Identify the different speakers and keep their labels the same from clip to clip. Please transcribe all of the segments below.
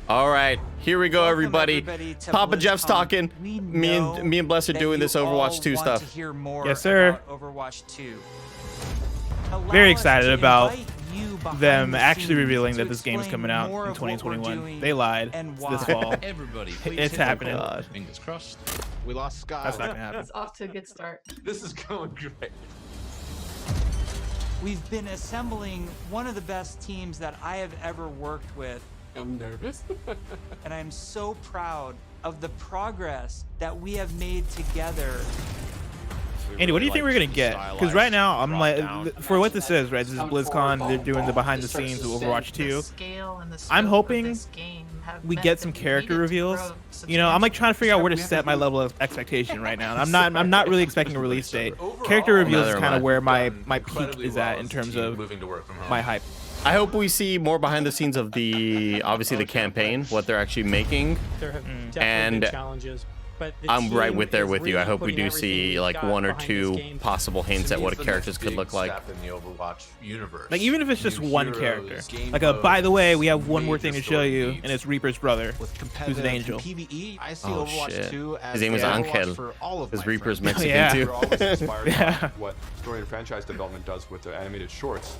Speaker 1: All right, here we go,
Speaker 2: Welcome,
Speaker 1: everybody.
Speaker 2: to
Speaker 1: Papa Jeff's
Speaker 2: BlizzCon.
Speaker 1: talking.
Speaker 2: We
Speaker 1: Me and Bless are
Speaker 2: that
Speaker 1: doing
Speaker 2: you
Speaker 1: this Overwatch
Speaker 2: all
Speaker 1: 2
Speaker 2: want
Speaker 1: stuff.
Speaker 2: To hear more
Speaker 3: Yes, sir.
Speaker 2: about Overwatch 2.
Speaker 3: Very
Speaker 2: Allow us
Speaker 3: excited
Speaker 2: to
Speaker 3: about
Speaker 2: invite you behind
Speaker 3: them
Speaker 2: the
Speaker 3: actually
Speaker 2: scenes
Speaker 3: revealing
Speaker 2: to
Speaker 3: that this game is
Speaker 2: explain
Speaker 3: coming out
Speaker 2: more
Speaker 3: in
Speaker 2: of what we're
Speaker 3: 2021.
Speaker 2: doing
Speaker 3: They lied.
Speaker 2: and
Speaker 3: It's
Speaker 2: why.
Speaker 3: this fall.
Speaker 4: Everybody,
Speaker 3: It's happening.
Speaker 1: God.
Speaker 4: Fingers crossed.
Speaker 5: We lost Sky.
Speaker 3: That's not gonna happen.
Speaker 6: It's off to a good start.
Speaker 5: This is going great.
Speaker 2: We've been assembling one of the best teams that I have ever worked with,
Speaker 5: I'm nervous.
Speaker 2: and I'm so proud of the progress that we have made together.
Speaker 3: Andy, what do you think we're gonna get? Because right now, I'm like, for what this is, right? This is BlizzCon. They're doing the behind the scenes of Overwatch 2. I'm hoping we get some character reveals. You know, I'm like trying to figure out where to set my level of expectation right now. I'm not really expecting a release date. Character reveals is kind of where my peak is at in terms of my hype.
Speaker 1: I hope we see more behind the scenes of obviously the campaign, what they're actually making.
Speaker 7: There have definitely
Speaker 1: And
Speaker 7: been challenges, but the
Speaker 1: I'm right
Speaker 7: team
Speaker 1: with there
Speaker 7: is
Speaker 1: with you. I
Speaker 7: really
Speaker 1: hope we
Speaker 7: putting
Speaker 1: do
Speaker 7: everything
Speaker 1: see
Speaker 7: we've
Speaker 1: like
Speaker 7: got
Speaker 1: one or
Speaker 7: behind
Speaker 1: two
Speaker 7: this game.
Speaker 1: possible hints at what characters could look like.
Speaker 5: In the Overwatch universe.
Speaker 3: Like even if it's just
Speaker 5: New
Speaker 3: one
Speaker 5: heroes,
Speaker 3: character,
Speaker 5: game
Speaker 3: like a by the way, we have one
Speaker 5: modes,
Speaker 3: more thing to
Speaker 5: major
Speaker 3: show you,
Speaker 5: story
Speaker 3: and it's Reaper's brother,
Speaker 5: with
Speaker 3: who's an
Speaker 5: competitive
Speaker 3: angel.
Speaker 5: PvE, I see
Speaker 1: Oh,
Speaker 5: Overwatch
Speaker 1: shit.
Speaker 5: 2 as
Speaker 1: His name was
Speaker 5: the
Speaker 1: Angel.
Speaker 5: Overwatch for all of
Speaker 1: His
Speaker 5: my
Speaker 1: Reaper's
Speaker 5: friends.
Speaker 1: Mexican
Speaker 3: yeah.
Speaker 1: too.
Speaker 8: We're always inspired
Speaker 3: Yeah.
Speaker 8: by what story and franchise development does with their animated shorts.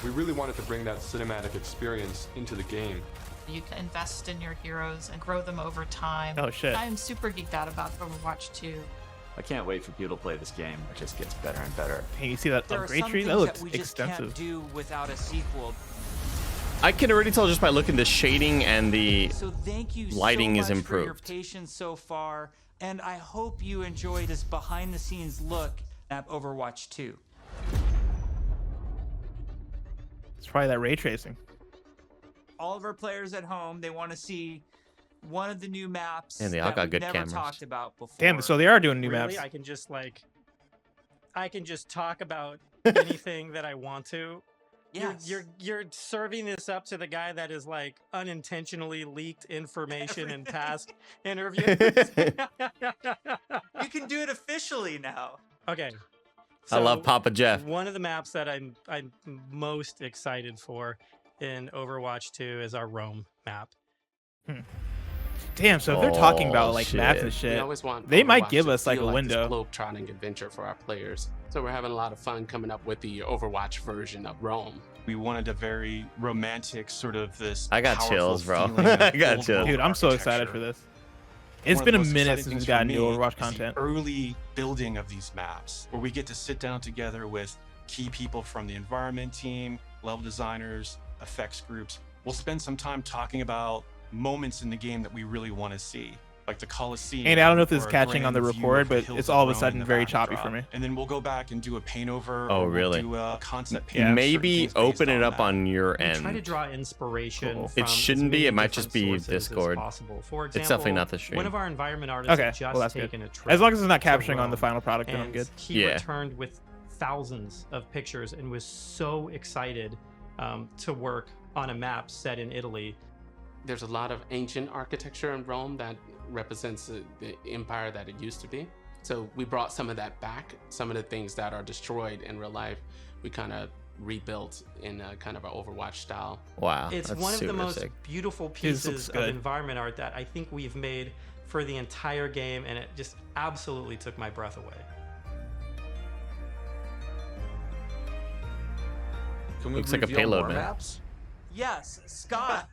Speaker 8: We really wanted to bring that cinematic experience into the game.
Speaker 6: You can invest in your heroes and grow them over time.
Speaker 3: Oh shit!
Speaker 6: I'm super geeked out about Overwatch 2.
Speaker 9: I can't wait for people to play this game. It just gets better and better.
Speaker 3: Hey, you see that
Speaker 2: There are
Speaker 3: upgrade
Speaker 2: some
Speaker 3: tree?
Speaker 2: things
Speaker 3: That looks
Speaker 2: we just
Speaker 3: extensive.
Speaker 2: can't do without a sequel.
Speaker 1: I can already tell just by looking the shading and the
Speaker 2: So thank you
Speaker 1: lighting
Speaker 2: so
Speaker 1: is
Speaker 2: much for your
Speaker 1: improved.
Speaker 2: patience so far, and I hope you enjoy this behind-the-scenes look at Overwatch 2.
Speaker 3: It's probably that ray tracing.
Speaker 2: All of our players at home, they want to see one of the new maps
Speaker 1: And they all
Speaker 2: that
Speaker 1: got
Speaker 2: we've
Speaker 1: good
Speaker 2: never
Speaker 1: cameras.
Speaker 2: talked about before.
Speaker 3: Damn, so they are doing new
Speaker 7: Really,
Speaker 3: maps.
Speaker 7: I can just talk about anything that I want to.
Speaker 2: Yes.
Speaker 7: You're serving this up to the guy that is like unintentionally leaked information in past interviews.
Speaker 2: You can do it officially now.
Speaker 7: Okay.
Speaker 1: I love
Speaker 7: so
Speaker 1: Papa Jeff.
Speaker 7: One of the maps that I'm most excited for in Overwatch 2 is our Rome map.
Speaker 3: Damn, so if they're talking
Speaker 1: Oh,
Speaker 3: about like maps
Speaker 1: shit.
Speaker 3: and
Speaker 10: We
Speaker 3: shit,
Speaker 10: always want
Speaker 3: they might
Speaker 10: Overwatch
Speaker 3: give
Speaker 10: to
Speaker 3: us like a
Speaker 10: feel this
Speaker 3: window.
Speaker 10: globe-trotting adventure for our players. So we're having a lot of fun coming up with the Overwatch version of Rome.
Speaker 11: We wanted a very romantic sort of this.
Speaker 1: I got
Speaker 11: powerful
Speaker 1: chills, bro.
Speaker 11: feeling of
Speaker 1: I got
Speaker 11: old
Speaker 1: chills.
Speaker 11: world
Speaker 3: Dude, I'm so excited
Speaker 11: architecture.
Speaker 3: for this. It's
Speaker 11: One
Speaker 3: been a
Speaker 11: of the most
Speaker 3: minute
Speaker 11: exciting
Speaker 3: since
Speaker 11: things
Speaker 3: we've
Speaker 11: for
Speaker 3: gotten new
Speaker 11: me
Speaker 3: Overwatch
Speaker 11: is the
Speaker 3: content.
Speaker 11: early building of these maps, where we get to sit down together with key people from the environment team, level designers, effects groups. We'll spend some time talking about moments in the game that we really want to see, like the Coliseum.
Speaker 3: And I don't know if this is
Speaker 11: or a
Speaker 3: catching on the
Speaker 11: grand view
Speaker 3: record,
Speaker 11: of the
Speaker 3: but
Speaker 11: hills
Speaker 3: it's all of a
Speaker 11: Rome
Speaker 3: sudden
Speaker 11: in the
Speaker 3: very choppy
Speaker 11: backdrop.
Speaker 3: for me.
Speaker 11: And then we'll go back and do a paint over.
Speaker 1: Oh,
Speaker 11: or we'll
Speaker 1: really?
Speaker 11: do a concept paint.
Speaker 3: Yeah.
Speaker 11: of certain
Speaker 1: Maybe
Speaker 11: things based
Speaker 1: open it up
Speaker 11: that.
Speaker 1: on your
Speaker 7: We try to
Speaker 1: end.
Speaker 7: draw inspiration.
Speaker 3: Cool.
Speaker 7: From
Speaker 1: It shouldn't be,
Speaker 7: as many
Speaker 1: it might
Speaker 7: different
Speaker 1: just be
Speaker 7: sources as
Speaker 1: Discord.
Speaker 7: possible. For
Speaker 1: It's
Speaker 7: example,
Speaker 1: definitely not the stream.
Speaker 7: One of our environment artists
Speaker 3: Okay,
Speaker 7: had just
Speaker 3: well that's good.
Speaker 7: taken a trip.
Speaker 3: As long as it's not
Speaker 7: to
Speaker 3: capturing on the
Speaker 7: Rome,
Speaker 3: final product, then I'm
Speaker 7: and
Speaker 3: good.
Speaker 7: he
Speaker 1: Yeah.
Speaker 7: returned with thousands of pictures and was so excited to work on a map set in Italy.
Speaker 10: There's a lot of ancient architecture in Rome that represents the empire that it used to be. So we brought some of that back. Some of the things that are destroyed in real life, we kind of rebuilt in a kind of an Overwatch style.
Speaker 1: Wow,
Speaker 7: It's
Speaker 1: that's
Speaker 7: one of the
Speaker 1: super
Speaker 7: most
Speaker 1: sick.
Speaker 7: beautiful
Speaker 3: This looks
Speaker 7: pieces of
Speaker 3: good.
Speaker 7: environment art that I think we've made for the entire game, and it just absolutely took my breath away.
Speaker 5: Can we
Speaker 1: Looks like a
Speaker 5: reveal
Speaker 1: payload,
Speaker 5: more
Speaker 1: man.
Speaker 5: maps?
Speaker 2: Yes, Scott.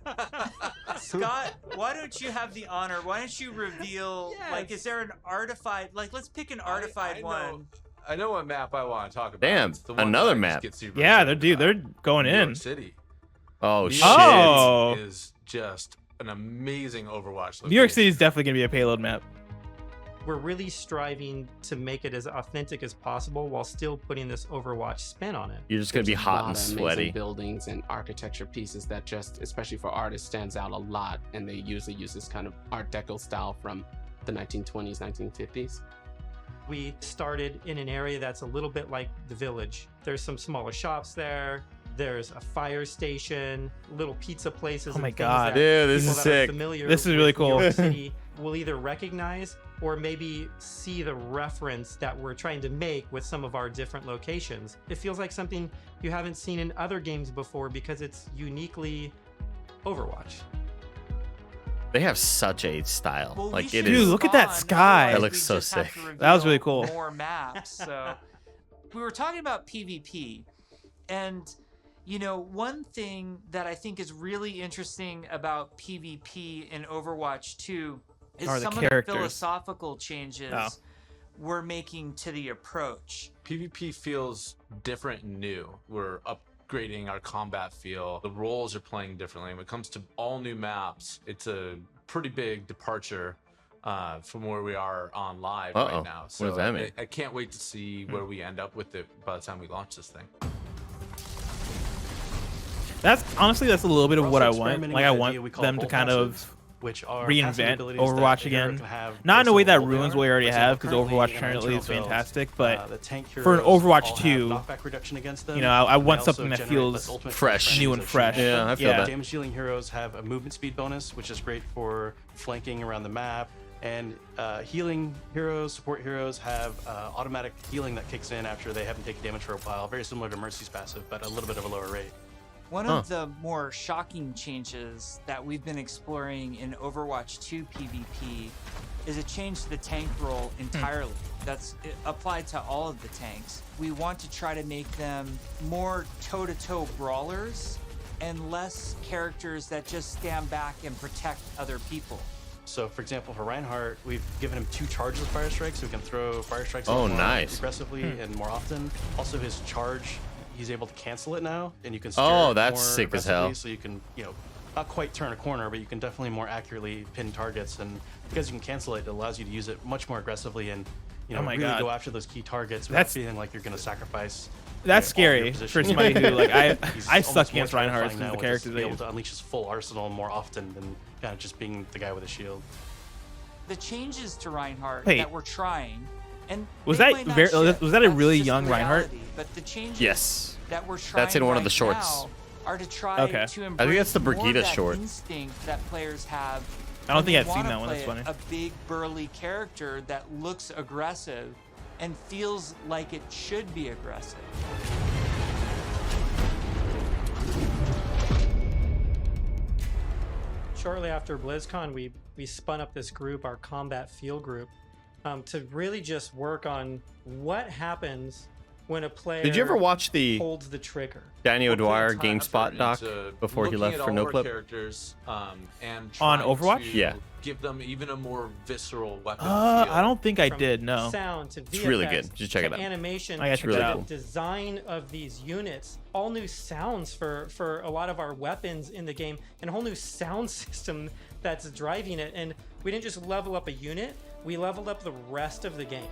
Speaker 2: Scott, why don't you have the honor? Why don't you reveal, like, is there an artified, like, let's pick an artified one.
Speaker 5: I know what map I want to talk about.
Speaker 1: Damn,
Speaker 5: It's the one
Speaker 1: another
Speaker 5: that I just
Speaker 1: map.
Speaker 5: get super
Speaker 3: Yeah,
Speaker 5: excited
Speaker 3: they're
Speaker 5: about.
Speaker 3: going
Speaker 5: New
Speaker 3: in.
Speaker 5: York City.
Speaker 1: Oh
Speaker 5: New
Speaker 1: shit!
Speaker 5: York
Speaker 3: Oh.
Speaker 5: City is just an amazing Overwatch.
Speaker 3: New York
Speaker 5: location.
Speaker 3: City is definitely gonna be a payload map.
Speaker 7: We're really striving to make it as authentic as possible while still putting this Overwatch spin on it.
Speaker 1: You're just gonna be
Speaker 10: There's a
Speaker 1: hot
Speaker 10: lot
Speaker 1: and
Speaker 10: of amazing
Speaker 1: sweaty.
Speaker 10: buildings and architecture pieces that just, especially for artists, stands out a lot. And they usually use this kind of Art Deco style from the 1920s, 1950s.
Speaker 7: We started in an area that's a little bit like the village. There's some smaller shops there. There's a fire station, little pizza places.
Speaker 3: Oh my
Speaker 7: and things
Speaker 3: God.
Speaker 7: that
Speaker 1: Dude, this
Speaker 7: people
Speaker 1: is
Speaker 7: that are
Speaker 1: sick.
Speaker 7: familiar
Speaker 3: This is really
Speaker 7: with New York
Speaker 3: cool.
Speaker 7: City will either recognize or maybe see the reference that we're trying to make with some of our different locations. It feels like something you haven't seen in other games before because it's uniquely Overwatch.
Speaker 1: They have such a style.
Speaker 2: Well,
Speaker 1: Like
Speaker 2: we
Speaker 1: it
Speaker 2: should
Speaker 1: is.
Speaker 3: Dude, look at that
Speaker 2: move on,
Speaker 3: sky.
Speaker 2: otherwise
Speaker 1: That looks
Speaker 2: we
Speaker 1: so
Speaker 2: just have
Speaker 1: sick.
Speaker 2: to
Speaker 3: That was really
Speaker 2: reveal
Speaker 3: cool.
Speaker 2: More maps. So we were talking about PvP, and you know, one thing that I think is really interesting about PvP in Overwatch 2 is
Speaker 3: Are the
Speaker 2: some of
Speaker 3: characters.
Speaker 2: the philosophical changes
Speaker 3: Oh.
Speaker 2: we're making to the approach.
Speaker 5: PvP feels different and new. We're upgrading our combat feel. The roles are playing differently. When it comes to all new maps, it's a pretty big departure from where we are on live right now. So
Speaker 1: What does that mean?
Speaker 5: I can't wait to see where we end up with it by the time we launch this thing.
Speaker 3: That's honestly, that's a little bit of
Speaker 11: We're
Speaker 3: what I
Speaker 11: also
Speaker 3: want.
Speaker 11: experimenting
Speaker 3: Like I
Speaker 11: with an idea we
Speaker 3: want
Speaker 11: call
Speaker 3: them to
Speaker 11: bolt
Speaker 3: kind
Speaker 11: passives,
Speaker 3: of
Speaker 11: which are
Speaker 3: reinvent
Speaker 11: passive abilities
Speaker 3: Overwatch
Speaker 11: that a hero
Speaker 3: again.
Speaker 11: can have
Speaker 3: Not in
Speaker 11: based
Speaker 3: a way
Speaker 11: on
Speaker 3: that
Speaker 11: the role
Speaker 3: ruins
Speaker 11: they
Speaker 3: what we
Speaker 11: are.
Speaker 3: already
Speaker 11: For
Speaker 3: have,
Speaker 11: example,
Speaker 3: because Overwatch
Speaker 11: in our
Speaker 3: currently is
Speaker 11: internal builds,
Speaker 3: fantastic. But
Speaker 11: the tank
Speaker 3: for an
Speaker 11: heroes
Speaker 3: Overwatch
Speaker 11: all have
Speaker 3: 2,
Speaker 11: knockback reduction against them.
Speaker 3: you know, I
Speaker 11: and they
Speaker 3: want
Speaker 11: also
Speaker 3: something that
Speaker 11: generate
Speaker 3: feels
Speaker 11: less ultimate
Speaker 1: fresh.
Speaker 3: new and fresh.
Speaker 1: Yeah, I feel
Speaker 3: Yeah.
Speaker 1: that.
Speaker 11: Damage dealing heroes have a movement speed bonus, which is great for flanking around the map. And healing heroes, support heroes have automatic healing that kicks in after they haven't taken damage for a while. Very similar to Mercy's passive, but a little bit of a lower rate.
Speaker 2: One of the more shocking changes that we've been exploring in Overwatch 2 PvP is a change to the tank role entirely. That's applied to all of the tanks. We want to try to make them more toe-to-toe brawlers and less characters that just stand back and protect other people.
Speaker 11: So, for example, for Reinhardt, we've given him 2 charges of fire strikes, so he can throw fire strikes
Speaker 1: Oh,
Speaker 11: more
Speaker 1: nice.
Speaker 11: aggressively and more often. Also, his charge, he's able to cancel it now, and you can
Speaker 1: Oh,
Speaker 11: steer it
Speaker 1: that's
Speaker 11: more
Speaker 1: sick as hell.
Speaker 11: aggressively, so you can, you know, not quite turn a corner, but you can definitely more accurately pin targets. And because you can cancel it, it allows you to use it much more aggressively and, you know,
Speaker 3: Oh my
Speaker 11: really
Speaker 3: God.
Speaker 11: go after those key targets
Speaker 3: That's-
Speaker 11: without feeling like you're going to sacrifice.
Speaker 3: That's
Speaker 11: you know, all your
Speaker 3: scary for
Speaker 11: position.
Speaker 3: somebody who like
Speaker 11: He's
Speaker 3: I
Speaker 11: almost
Speaker 3: suck
Speaker 11: more
Speaker 3: against Reinhardt
Speaker 11: terrifying
Speaker 3: because
Speaker 11: now
Speaker 3: the
Speaker 11: with
Speaker 3: characters
Speaker 11: just
Speaker 3: they
Speaker 11: being
Speaker 3: use.
Speaker 11: able to unleash his full arsenal more often than kind of just being the guy with a shield.
Speaker 2: The changes to Reinhardt
Speaker 3: Wait.
Speaker 2: that we're trying, and
Speaker 3: Was
Speaker 2: they
Speaker 3: that
Speaker 2: might not
Speaker 3: very-
Speaker 2: ship.
Speaker 3: was that a
Speaker 2: That's
Speaker 3: really
Speaker 2: just
Speaker 3: young
Speaker 2: the
Speaker 3: Reinhardt?
Speaker 2: reality. But the changes
Speaker 1: Yes.
Speaker 2: that we're trying
Speaker 1: That's in one of the
Speaker 2: right
Speaker 1: shorts.
Speaker 2: now are to try
Speaker 3: Okay.
Speaker 2: to
Speaker 1: I
Speaker 2: embrace
Speaker 1: think that's the
Speaker 2: more
Speaker 1: Brigida
Speaker 2: that
Speaker 1: short.
Speaker 2: instinct that players have.
Speaker 3: I don't
Speaker 2: when
Speaker 3: think
Speaker 2: they
Speaker 3: I've seen
Speaker 2: wanna
Speaker 3: that one. That's
Speaker 2: play
Speaker 3: funny.
Speaker 2: A big burly character that looks aggressive and feels like it should be aggressive.
Speaker 7: Shortly after BlizzCon, we spun up this group, our combat field group, to really just work on what happens when a player
Speaker 1: Did you ever watch the
Speaker 7: holds the trigger.
Speaker 1: Danny
Speaker 5: We're putting
Speaker 1: O'Dwyer
Speaker 5: time
Speaker 1: GameSpot
Speaker 5: effort
Speaker 1: doc
Speaker 5: into
Speaker 1: before he
Speaker 5: looking
Speaker 1: left
Speaker 5: at
Speaker 1: for
Speaker 5: all of our
Speaker 1: NoClip?
Speaker 5: characters, and
Speaker 3: On
Speaker 5: trying
Speaker 3: Overwatch?
Speaker 5: to
Speaker 1: Yeah.
Speaker 5: give them even a more visceral weapon feel.
Speaker 3: I don't think I
Speaker 7: From
Speaker 3: did. No.
Speaker 7: Sound to VFX
Speaker 1: It's really good. Just check
Speaker 7: to
Speaker 1: it out.
Speaker 7: Animation
Speaker 3: I gotta
Speaker 7: to
Speaker 3: check it
Speaker 7: the
Speaker 3: out.
Speaker 7: design of these units, all new sounds for a lot of our weapons in the game, and a whole new sound system that's driving it. And we didn't just level up a unit; we leveled up the rest of the game.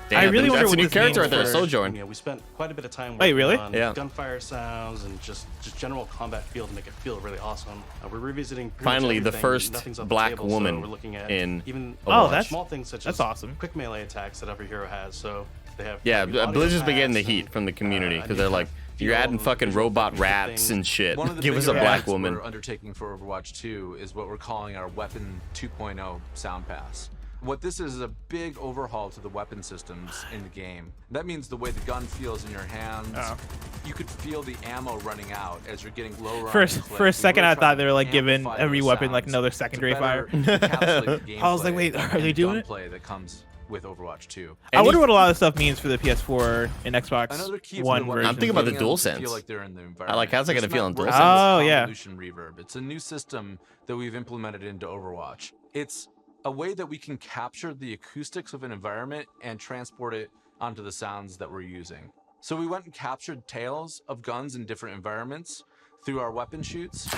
Speaker 1: Damn,
Speaker 3: really wonder
Speaker 1: that's
Speaker 3: what
Speaker 1: a new
Speaker 3: this
Speaker 1: character
Speaker 3: means
Speaker 1: right there,
Speaker 3: for-
Speaker 1: Sojourn.
Speaker 11: Yeah, we spent quite a bit of time
Speaker 3: Wait,
Speaker 11: working
Speaker 3: really?
Speaker 11: on
Speaker 1: Yeah.
Speaker 11: gunfire sounds and just general combat feel to make it feel really awesome. We're revisiting pretty much
Speaker 1: Finally, the
Speaker 11: everything.
Speaker 1: first
Speaker 11: Nothing's off the
Speaker 1: black
Speaker 11: table, so
Speaker 1: woman
Speaker 11: we're looking at
Speaker 1: in
Speaker 11: even
Speaker 3: Oh, that's-
Speaker 11: small things such
Speaker 3: that's
Speaker 11: as
Speaker 3: awesome.
Speaker 11: quick melee attacks that every hero has. So they have
Speaker 1: Yeah,
Speaker 11: new audio
Speaker 1: Blizzard's been getting the
Speaker 11: attacks
Speaker 1: heat
Speaker 11: and,
Speaker 1: from the community
Speaker 11: a
Speaker 1: because
Speaker 11: new
Speaker 1: they're
Speaker 11: kind
Speaker 1: like,
Speaker 11: of
Speaker 1: you're
Speaker 11: feel
Speaker 1: adding
Speaker 11: and
Speaker 1: fucking
Speaker 11: visual
Speaker 1: robot
Speaker 11: different
Speaker 1: rats
Speaker 11: things.
Speaker 1: and shit.
Speaker 5: One of the
Speaker 1: Give us a
Speaker 5: bigger
Speaker 1: black
Speaker 5: projects
Speaker 1: woman.
Speaker 5: we're undertaking for Overwatch 2 is what we're calling our Weapon 2.0 Sound Pass. What this is a big overhaul to the weapon systems in the game. That means the way the gun feels in your hands.
Speaker 3: Oh.
Speaker 5: You could feel the ammo running out as you're getting lower.
Speaker 3: For
Speaker 5: on
Speaker 3: a-
Speaker 5: the clip.
Speaker 3: for a
Speaker 5: We're
Speaker 3: second,
Speaker 5: really
Speaker 3: I
Speaker 5: trying
Speaker 3: thought
Speaker 5: to
Speaker 3: they were, like, giving
Speaker 5: amplify
Speaker 3: every
Speaker 5: those
Speaker 3: weapon, like,
Speaker 5: sounds
Speaker 3: another
Speaker 5: to
Speaker 3: secondary
Speaker 5: better
Speaker 3: fire.
Speaker 5: encapsulate the
Speaker 3: I was like,
Speaker 5: gameplay
Speaker 3: wait, are they
Speaker 5: and
Speaker 3: doing it?
Speaker 5: gunplay that comes with Overwatch 2.
Speaker 3: I wonder what a lot of stuff means for the PS4 and Xbox
Speaker 5: Another key for
Speaker 3: One
Speaker 5: the weapon
Speaker 3: version.
Speaker 1: I'm thinking about the
Speaker 5: getting them to
Speaker 1: DualSense.
Speaker 5: feel like they're in the
Speaker 1: I like,
Speaker 5: environment.
Speaker 1: how's that gonna
Speaker 5: This
Speaker 1: feel on
Speaker 5: meant
Speaker 1: DualSense?
Speaker 3: Oh,
Speaker 5: Rose's
Speaker 3: yeah.
Speaker 5: Convolution Reverb. It's a new system that we've implemented into Overwatch. It's a way that we can capture the acoustics of an environment and transport it onto the sounds that we're using. So we went and captured tales of guns in different environments through our weapon shoots.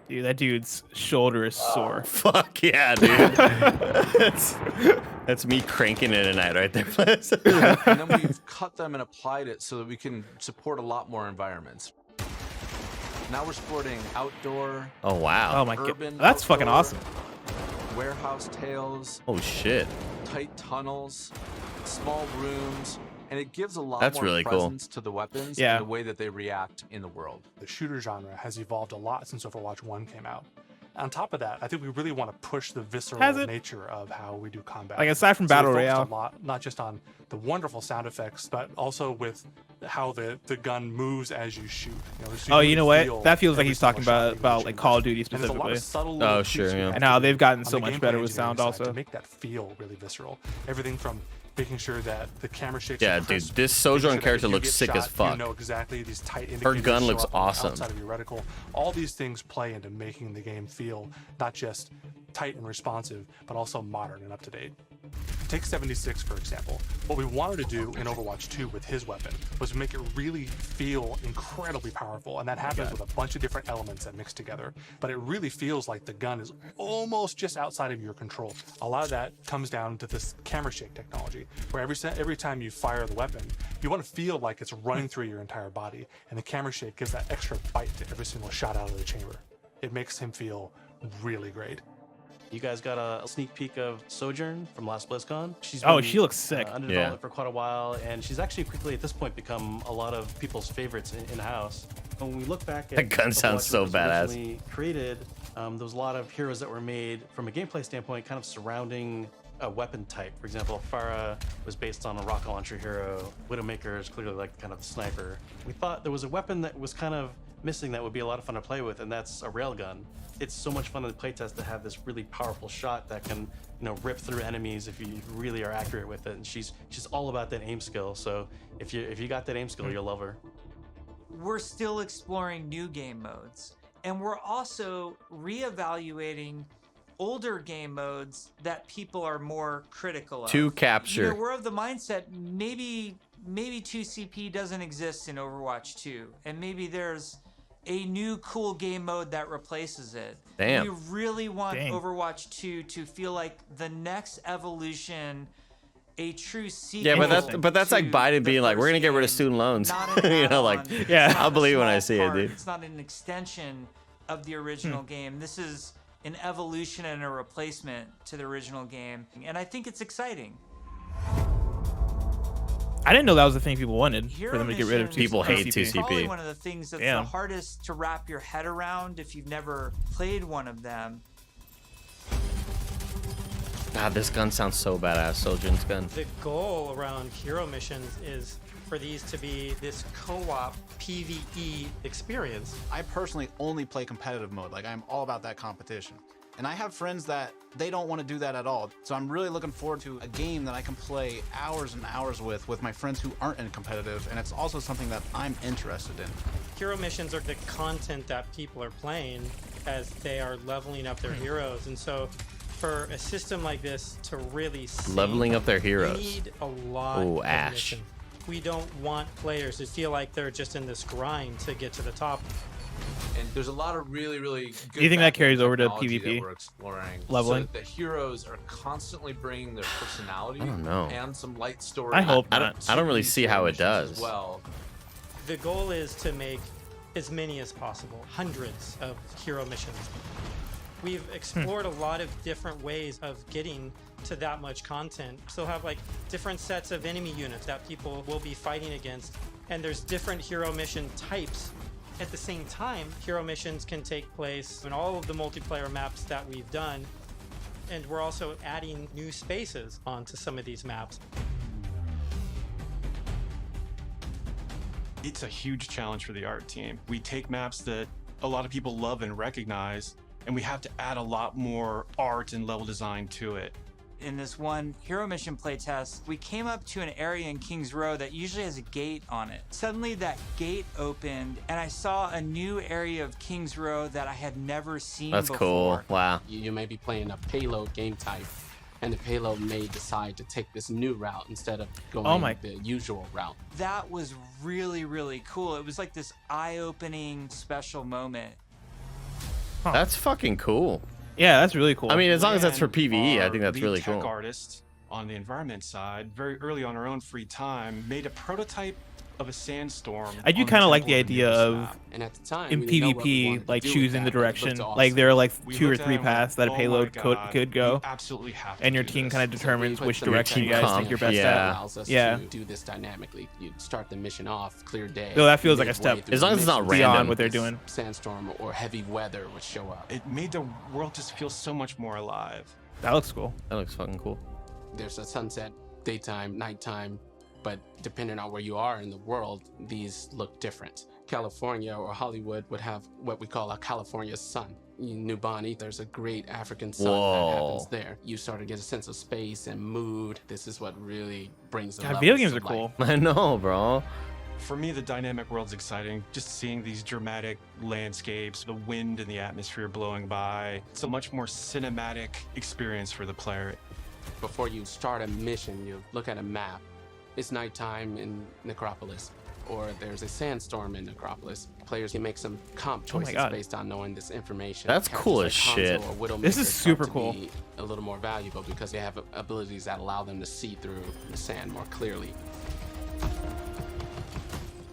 Speaker 3: Dude, that dude's shoulder is sore.
Speaker 1: Fuck yeah, dude. that's me cranking it at night right there.
Speaker 5: And then we've cut them and applied it so that we can support a lot more environments. Now we're supporting outdoor,
Speaker 1: Oh wow.
Speaker 3: Oh my god,
Speaker 5: urban,
Speaker 3: that's fucking
Speaker 5: outdoor,
Speaker 3: awesome.
Speaker 5: warehouse tales,
Speaker 1: Oh shit.
Speaker 5: tight tunnels, small rooms, and it gives a lot
Speaker 1: That's
Speaker 5: more
Speaker 1: really cool.
Speaker 5: presence to the weapons
Speaker 3: Yeah.
Speaker 5: and the way that they react in the world.
Speaker 4: The shooter genre has evolved a lot since Overwatch 1 came out. On top of that, I think we really want to push the visceral nature of how we do combat.
Speaker 3: Like aside from
Speaker 4: So we
Speaker 3: Battle
Speaker 4: focused
Speaker 3: Royale,
Speaker 4: a lot, not just on the wonderful sound effects, but also with how the gun moves as you shoot. So
Speaker 3: you know
Speaker 4: really
Speaker 3: what? That feels like
Speaker 4: every
Speaker 3: he's talking
Speaker 4: single shot
Speaker 3: about
Speaker 4: you
Speaker 3: like
Speaker 4: shoot.
Speaker 3: Call of Duty
Speaker 4: And there's a lot
Speaker 3: specifically.
Speaker 4: of subtle little tweaks we have
Speaker 3: And
Speaker 4: to
Speaker 3: how
Speaker 4: do
Speaker 3: they've gotten
Speaker 4: on
Speaker 3: so
Speaker 4: the
Speaker 3: much
Speaker 4: gameplay
Speaker 3: better with
Speaker 4: engineering
Speaker 3: sound
Speaker 4: side
Speaker 3: also.
Speaker 4: to make that feel really visceral. Everything from making sure that the camera shakes.
Speaker 1: Yeah,
Speaker 4: are
Speaker 1: dude,
Speaker 4: crisp,
Speaker 1: this
Speaker 4: making
Speaker 1: Sojourn
Speaker 4: sure that
Speaker 1: character
Speaker 4: if you
Speaker 1: looks
Speaker 4: get
Speaker 1: sick as
Speaker 4: shot,
Speaker 1: fuck.
Speaker 4: You know exactly these tight
Speaker 1: Her
Speaker 4: indicators
Speaker 1: gun
Speaker 4: show
Speaker 1: looks
Speaker 4: up on the
Speaker 1: awesome.
Speaker 4: outside of your reticle. All these things play into making the game feel not just tight and responsive, but also modern and up to date. Take 76, for example. What we wanted to do in Overwatch 2 with his weapon was make it really feel incredibly powerful, and that happens with a bunch of different elements that mix together. But it really feels like the gun is almost just outside of your control. A lot of that comes down to this camera shake technology, where every time you fire the weapon, you want to feel like it's running through your entire body, and the camera shake gives that extra bite to every single shot out of the chamber. It makes him feel really great.
Speaker 12: You guys got a sneak peek of Sojourn from last BlizzCon. She's
Speaker 3: She looks sick.
Speaker 12: Under development for quite a while, and she's actually quickly at this point become a lot of people's favorites in-house. When we look back at
Speaker 1: That gun sounds so badass.
Speaker 12: Originally created, there was a lot of heroes that were made from a gameplay standpoint, kind of surrounding a weapon type. For example, Farah was based on a rocket launcher hero. Widowmaker is clearly like kind of the sniper. We thought there was a weapon that was kind of missing that would be a lot of fun to play with, and that's a railgun. It's so much fun in the playtest to have this really powerful shot that can, rip through enemies if you really are accurate with it. And she's all about that aim skill. So if you got that aim skill, you'll love her.
Speaker 2: We're still exploring new game modes, and we're also reevaluating older game modes that people are more critical of.
Speaker 1: To capture.
Speaker 2: We're of the mindset maybe 2CP doesn't exist in Overwatch 2, and maybe there's a new cool game mode that replaces it.
Speaker 1: Damn.
Speaker 2: We really want Overwatch 2 to feel like the next evolution, a true sequel.
Speaker 1: Yeah, but that's like Biden being like, we're gonna get rid of student loans. I'll believe when I see it, dude.
Speaker 2: It's not an extension of the original game. This is an evolution and a replacement to the original game, and I think it's exciting.
Speaker 3: I didn't know that was the thing people wanted, for them to get rid of 2CP.
Speaker 1: People hate 2CP.
Speaker 2: Probably one of the things that's the hardest to wrap your head around if you've never played one of them.
Speaker 1: God, this gun sounds so badass, Sojourn's gun.
Speaker 7: The goal around hero missions is for these to be this co-op PvE experience.
Speaker 13: I personally only play competitive mode. Like, I'm all about that competition. And I have friends that they don't want to do that at all. So I'm really looking forward to a game that I can play hours and hours with my friends who aren't in competitive. And it's also something that I'm interested in.
Speaker 7: Hero missions are the content that people are playing as they are leveling up their heroes. And so for a system like this to really
Speaker 1: leveling up their heroes,
Speaker 7: you need a lot of
Speaker 1: Ash.
Speaker 7: mission. We don't want players to feel like they're just in this grind to get to the top.
Speaker 5: And there's a lot of really good.
Speaker 3: Do you think that carries over to
Speaker 5: technology
Speaker 3: PvP?
Speaker 5: that we're exploring,
Speaker 3: leveling?
Speaker 5: So that the heroes are constantly bringing their personality.
Speaker 1: I don't know.
Speaker 5: And some light story.
Speaker 3: I hope
Speaker 1: I don't really see how it does.
Speaker 5: As well.
Speaker 7: The goal is to make as many as possible, hundreds of hero missions. We've explored a lot of different ways of getting to that much content. Still have like different sets of enemy units that people will be fighting against, and there's different hero mission types. At the same time, hero missions can take place in all of the multiplayer maps that we've done, and we're also adding new spaces onto some of these maps.
Speaker 11: It's a huge challenge for the art team. We take maps that a lot of people love and recognize, and we have to add a lot more art and level design to it.
Speaker 2: In this one hero mission playtest, we came up to an area in Kings Row that usually has a gate on it. Suddenly that gate opened and I saw a new area of Kings Row that I had never seen before.
Speaker 1: That's cool. Wow.
Speaker 10: You may be playing a payload game type, and the payload may decide to take this new route instead of going the usual route.
Speaker 2: That was really cool. It was like this eye-opening special moment.
Speaker 1: That's fucking cool.
Speaker 3: Yeah, that's really cool.
Speaker 1: I mean, as long as that's for PvE, I think that's really
Speaker 11: tech
Speaker 1: cool.
Speaker 11: Artist on the environment side, very early on our own free time, made a prototype of a sandstorm.
Speaker 3: I do kind of like the idea of
Speaker 10: And at the time,
Speaker 3: in
Speaker 10: we didn't know what we
Speaker 3: PvP,
Speaker 10: wanted to
Speaker 3: like
Speaker 10: do with
Speaker 3: choosing
Speaker 10: that,
Speaker 3: the
Speaker 10: but it
Speaker 3: direction.
Speaker 10: looked awesome.
Speaker 3: Like there are like
Speaker 11: We
Speaker 3: 2 or
Speaker 11: looked at
Speaker 3: 3
Speaker 11: it and
Speaker 3: paths that a
Speaker 11: went, "Oh
Speaker 3: payload
Speaker 11: my
Speaker 3: could
Speaker 11: God,
Speaker 3: go,
Speaker 11: we absolutely have to
Speaker 3: and your
Speaker 11: do
Speaker 3: team
Speaker 11: this."
Speaker 3: kind of determines which direction you
Speaker 1: team
Speaker 3: guys
Speaker 1: comp.
Speaker 3: think you're best
Speaker 1: Yeah.
Speaker 10: allows us
Speaker 3: Yeah.
Speaker 10: to do this dynamically. You start the mission off, clear day.
Speaker 3: So that feels like a
Speaker 10: midway
Speaker 3: step
Speaker 10: through
Speaker 1: As
Speaker 10: the
Speaker 1: long as it's not
Speaker 10: mission,
Speaker 3: beyond
Speaker 1: random.
Speaker 3: what they're
Speaker 10: this
Speaker 3: doing.
Speaker 10: Sandstorm or heavy weather would show up.
Speaker 11: It made the world just feel so much more alive.
Speaker 3: That looks cool.
Speaker 1: That looks fucking cool.
Speaker 10: There's a sunset, daytime, nighttime, but depending on where you are in the world, these look different. California or Hollywood would have what we call a California sun. In New Bonnie, there's a great African sun that happens there. You start to get a sense of space and mood. This is what really brings the
Speaker 3: God, video
Speaker 10: levels
Speaker 3: games
Speaker 10: to
Speaker 3: are
Speaker 10: life.
Speaker 3: cool.
Speaker 1: I know, bro.
Speaker 11: For me, the dynamic world's exciting. Just seeing these dramatic landscapes, the wind and the atmosphere blowing by. It's a much more cinematic experience for the player.
Speaker 10: Before you start a mission, you look at a map. It's nighttime in Necropolis, or there's a sandstorm in Necropolis. Players can make some comp
Speaker 3: Oh my
Speaker 10: choices
Speaker 3: God.
Speaker 10: based on knowing this information.
Speaker 1: That's
Speaker 10: Characters
Speaker 1: cool
Speaker 10: like
Speaker 1: as shit.
Speaker 10: Hanzo or Widowmaker
Speaker 3: This is
Speaker 10: start
Speaker 3: super
Speaker 10: to
Speaker 3: cool.
Speaker 10: be a little more valuable because they have abilities that allow them to see through the sand more clearly.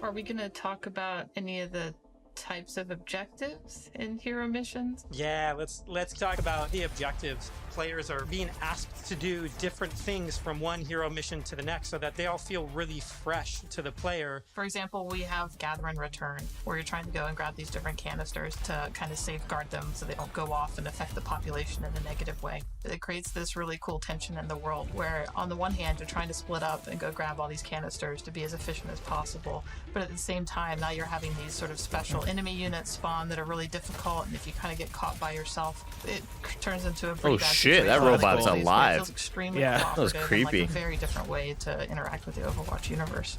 Speaker 6: Are we going to talk about any of the types of objectives in hero missions?
Speaker 7: Yeah, let's talk about the objectives. Players are being asked to do different things from one hero mission to the next so that they all feel really fresh to the player.
Speaker 6: For example, we have Gather and Return, where you're trying to go and grab these different canisters to kind of safeguard them so they don't go off and affect the population in a negative way. It creates this really cool tension in the world where, on the one hand, you're trying to split up and go grab all these canisters to be as efficient as possible, but at the same time, now you're having these sort of special enemy units spawn that are really difficult, and if you kind of get caught by yourself, it turns into a pretty
Speaker 1: Oh
Speaker 6: bad
Speaker 1: shit, that
Speaker 6: situation.
Speaker 1: robot's
Speaker 6: It feels
Speaker 1: alive.
Speaker 6: extremely
Speaker 3: Yeah.
Speaker 1: That was
Speaker 6: cooperative and,
Speaker 1: creepy.
Speaker 6: like a very different way to interact with the Overwatch universe.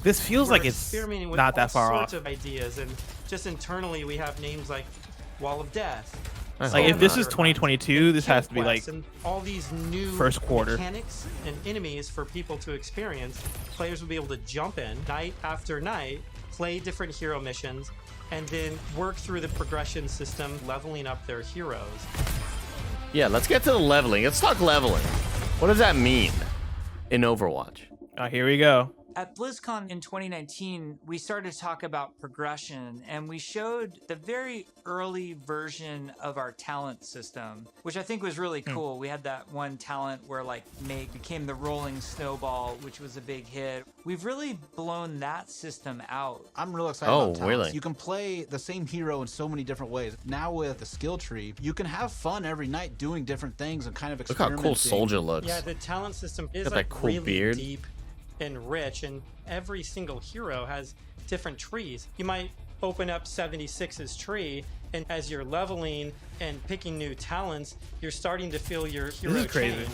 Speaker 3: This feels
Speaker 7: We're
Speaker 3: like it's
Speaker 7: experimenting with
Speaker 3: not that
Speaker 7: all
Speaker 3: far
Speaker 7: sorts
Speaker 3: off.
Speaker 7: of ideas, and just internally we have names like Wall of Death.
Speaker 3: Like if this is 2022, this has to be like
Speaker 7: and all these new
Speaker 3: first quarter.
Speaker 7: mechanics and enemies for people to experience. Players will be able to jump in night after night, play different hero missions, and then work through the progression system, leveling up their heroes.
Speaker 1: Yeah, let's get to the leveling. Let's talk leveling. What does that mean in Overwatch?
Speaker 3: Oh, here we go.
Speaker 2: At BlizzCon in 2019, we started to talk about progression, and we showed the very early version of our talent system, which I think was really cool. We had that one talent where like Meg became the rolling snowball, which was a big hit. We've really blown that system out.
Speaker 13: I'm real excited
Speaker 1: Oh,
Speaker 13: about talents.
Speaker 1: really?
Speaker 13: You can play the same hero in so many different ways. Now with the skill tree, you can have fun every night doing different things and kind of
Speaker 1: Look how
Speaker 13: experimenting.
Speaker 1: cool Soldier looks.
Speaker 7: Yeah, the talent system is
Speaker 1: Got
Speaker 7: like
Speaker 1: that cool
Speaker 7: really
Speaker 1: beard.
Speaker 7: deep and rich, and every single hero has different trees. You might open up 76's tree, and as you're leveling and picking new talents, you're starting to feel your hero
Speaker 3: is crazy.
Speaker 7: change.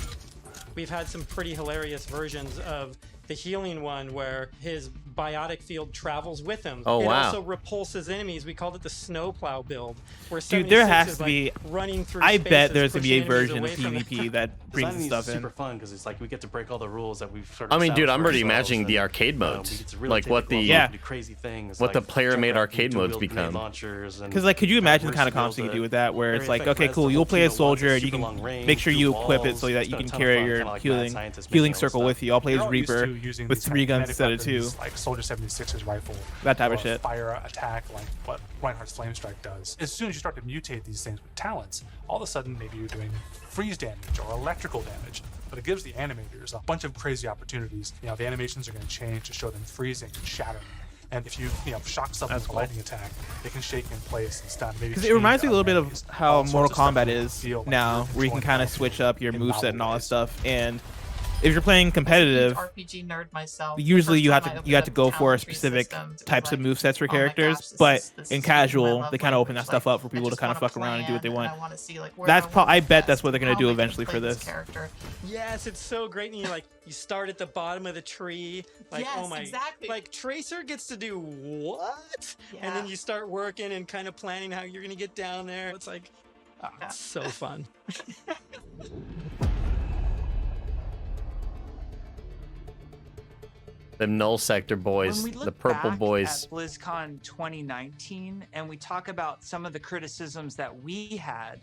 Speaker 7: We've had some pretty hilarious versions of the healing one where his biotic field travels with him.
Speaker 1: Oh,
Speaker 7: it
Speaker 1: wow.
Speaker 7: also repulses enemies. We called it the snowplow build, where
Speaker 3: Dude, there
Speaker 7: 76
Speaker 3: has
Speaker 7: is
Speaker 3: to
Speaker 7: like
Speaker 3: be.
Speaker 7: running through
Speaker 3: I
Speaker 7: spaces,
Speaker 3: bet there's gonna be a
Speaker 7: pushing enemies
Speaker 3: version of
Speaker 7: away from them.
Speaker 3: PvP that brings
Speaker 12: Designing
Speaker 3: this
Speaker 12: these
Speaker 3: stuff
Speaker 12: is
Speaker 3: in.
Speaker 12: super fun because it's like we get to break all the rules that we've sort of.
Speaker 1: I mean, dude,
Speaker 12: established
Speaker 1: I'm
Speaker 12: for
Speaker 1: already
Speaker 12: ourselves,
Speaker 1: imagining the
Speaker 12: and,
Speaker 1: arcade modes.
Speaker 12: we get to really
Speaker 1: Like
Speaker 12: take
Speaker 1: what
Speaker 12: it
Speaker 1: the
Speaker 12: global
Speaker 3: Yeah.
Speaker 12: and do crazy things.
Speaker 1: what the
Speaker 12: like
Speaker 1: player-made
Speaker 12: jump out
Speaker 1: arcade
Speaker 12: dual-wield
Speaker 1: modes
Speaker 12: grenade
Speaker 1: become.
Speaker 12: launchers and
Speaker 3: Because like, could you imagine the
Speaker 12: versus
Speaker 3: kind of
Speaker 12: be able
Speaker 3: comps you can
Speaker 12: to
Speaker 3: do with that, where it's
Speaker 12: very
Speaker 3: like, okay,
Speaker 12: effective
Speaker 3: cool, you'll play a
Speaker 12: vertical
Speaker 3: soldier, and you
Speaker 12: super
Speaker 3: can
Speaker 12: long range,
Speaker 3: make sure
Speaker 12: do
Speaker 3: you equip it
Speaker 12: walls.
Speaker 3: so that
Speaker 12: It's
Speaker 3: you
Speaker 12: got a
Speaker 3: can
Speaker 12: ton of
Speaker 3: carry
Speaker 12: fun,
Speaker 3: your
Speaker 12: kinda like mad
Speaker 3: healing
Speaker 12: scientists
Speaker 3: healing
Speaker 12: making all
Speaker 3: circle
Speaker 12: this
Speaker 3: with you. I'll play
Speaker 4: You're
Speaker 3: as
Speaker 4: all used
Speaker 3: Reaper
Speaker 4: to using
Speaker 3: with
Speaker 4: these
Speaker 3: 3 guns
Speaker 4: kinetic
Speaker 3: instead of 2.
Speaker 4: weapons, like Soldier 76's rifle,
Speaker 3: That type of
Speaker 4: or
Speaker 3: shit.
Speaker 4: fire attack, like what Reinhardt's flame strike does. As soon as you start to mutate these things with talents, all of a sudden maybe you're doing freeze damage or electrical damage. But it gives the animators a bunch of crazy opportunities. You know, the animations are going to change to show them freezing and shattering. And if you shock something with a lightning attack, it can shake in place and stun.
Speaker 3: Because it reminds me a little bit of
Speaker 4: enemies.
Speaker 3: how
Speaker 4: All sorts
Speaker 3: Mortal
Speaker 4: of stuff
Speaker 3: Kombat
Speaker 4: that
Speaker 3: is
Speaker 4: feel like
Speaker 3: now,
Speaker 4: you're
Speaker 3: where you can
Speaker 4: controlling
Speaker 3: kind of
Speaker 4: characters
Speaker 3: switch up your
Speaker 4: in
Speaker 3: moveset
Speaker 4: novel
Speaker 3: and all that
Speaker 4: ways.
Speaker 3: stuff. And if you're playing competitive,
Speaker 6: RPG nerd myself.
Speaker 3: usually
Speaker 6: The
Speaker 3: you
Speaker 6: first
Speaker 3: have
Speaker 6: time I
Speaker 3: to
Speaker 6: opened
Speaker 3: go
Speaker 6: up
Speaker 3: for
Speaker 6: talent tree
Speaker 3: specific
Speaker 6: systems, it was
Speaker 3: types of
Speaker 6: like,
Speaker 3: movesets for
Speaker 6: oh my
Speaker 3: characters.
Speaker 6: gosh,
Speaker 3: but
Speaker 6: this
Speaker 3: in
Speaker 6: is
Speaker 3: casual,
Speaker 6: my
Speaker 3: they kind of open that
Speaker 6: language.
Speaker 3: stuff
Speaker 6: Like,
Speaker 3: up for people
Speaker 6: I
Speaker 3: to
Speaker 6: just
Speaker 3: kind of
Speaker 6: wanna
Speaker 3: fuck around and do what they
Speaker 6: plan,
Speaker 3: want.
Speaker 6: and I wanna see, like, where
Speaker 3: That's
Speaker 6: I wanna
Speaker 3: I bet
Speaker 6: invest,
Speaker 3: that's what they're gonna
Speaker 6: how
Speaker 3: do
Speaker 6: am I gonna
Speaker 3: eventually
Speaker 6: play
Speaker 3: for
Speaker 6: this
Speaker 3: this.
Speaker 6: character.
Speaker 7: Yes, it's so great. And you start at the bottom of the tree. Like,
Speaker 6: Yes,
Speaker 7: oh my,
Speaker 6: exactly.
Speaker 7: like Tracer gets to do what?
Speaker 6: Yeah.
Speaker 7: And then you start working and kind of planning how you're gonna get down there. It's like, it's so fun.
Speaker 1: The null sector boys,
Speaker 2: When we look
Speaker 1: the purple
Speaker 2: back
Speaker 1: boys.
Speaker 2: at BlizzCon 2019 and we talk about some of the criticisms that we had,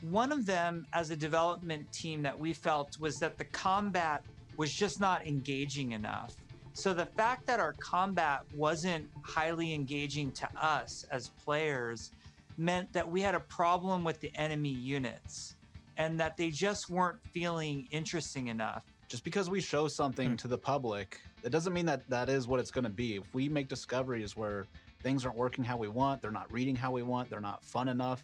Speaker 2: One of them, as a development team, that we felt was that the combat was just not engaging enough. So the fact that our combat wasn't highly engaging to us as players meant that we had a problem with the enemy units and that they just weren't feeling interesting enough.
Speaker 13: Just because we show something to the public, it doesn't mean that that is what it's going to be. If we make discoveries where things aren't working how we want, they're not reading how we want, they're not fun enough,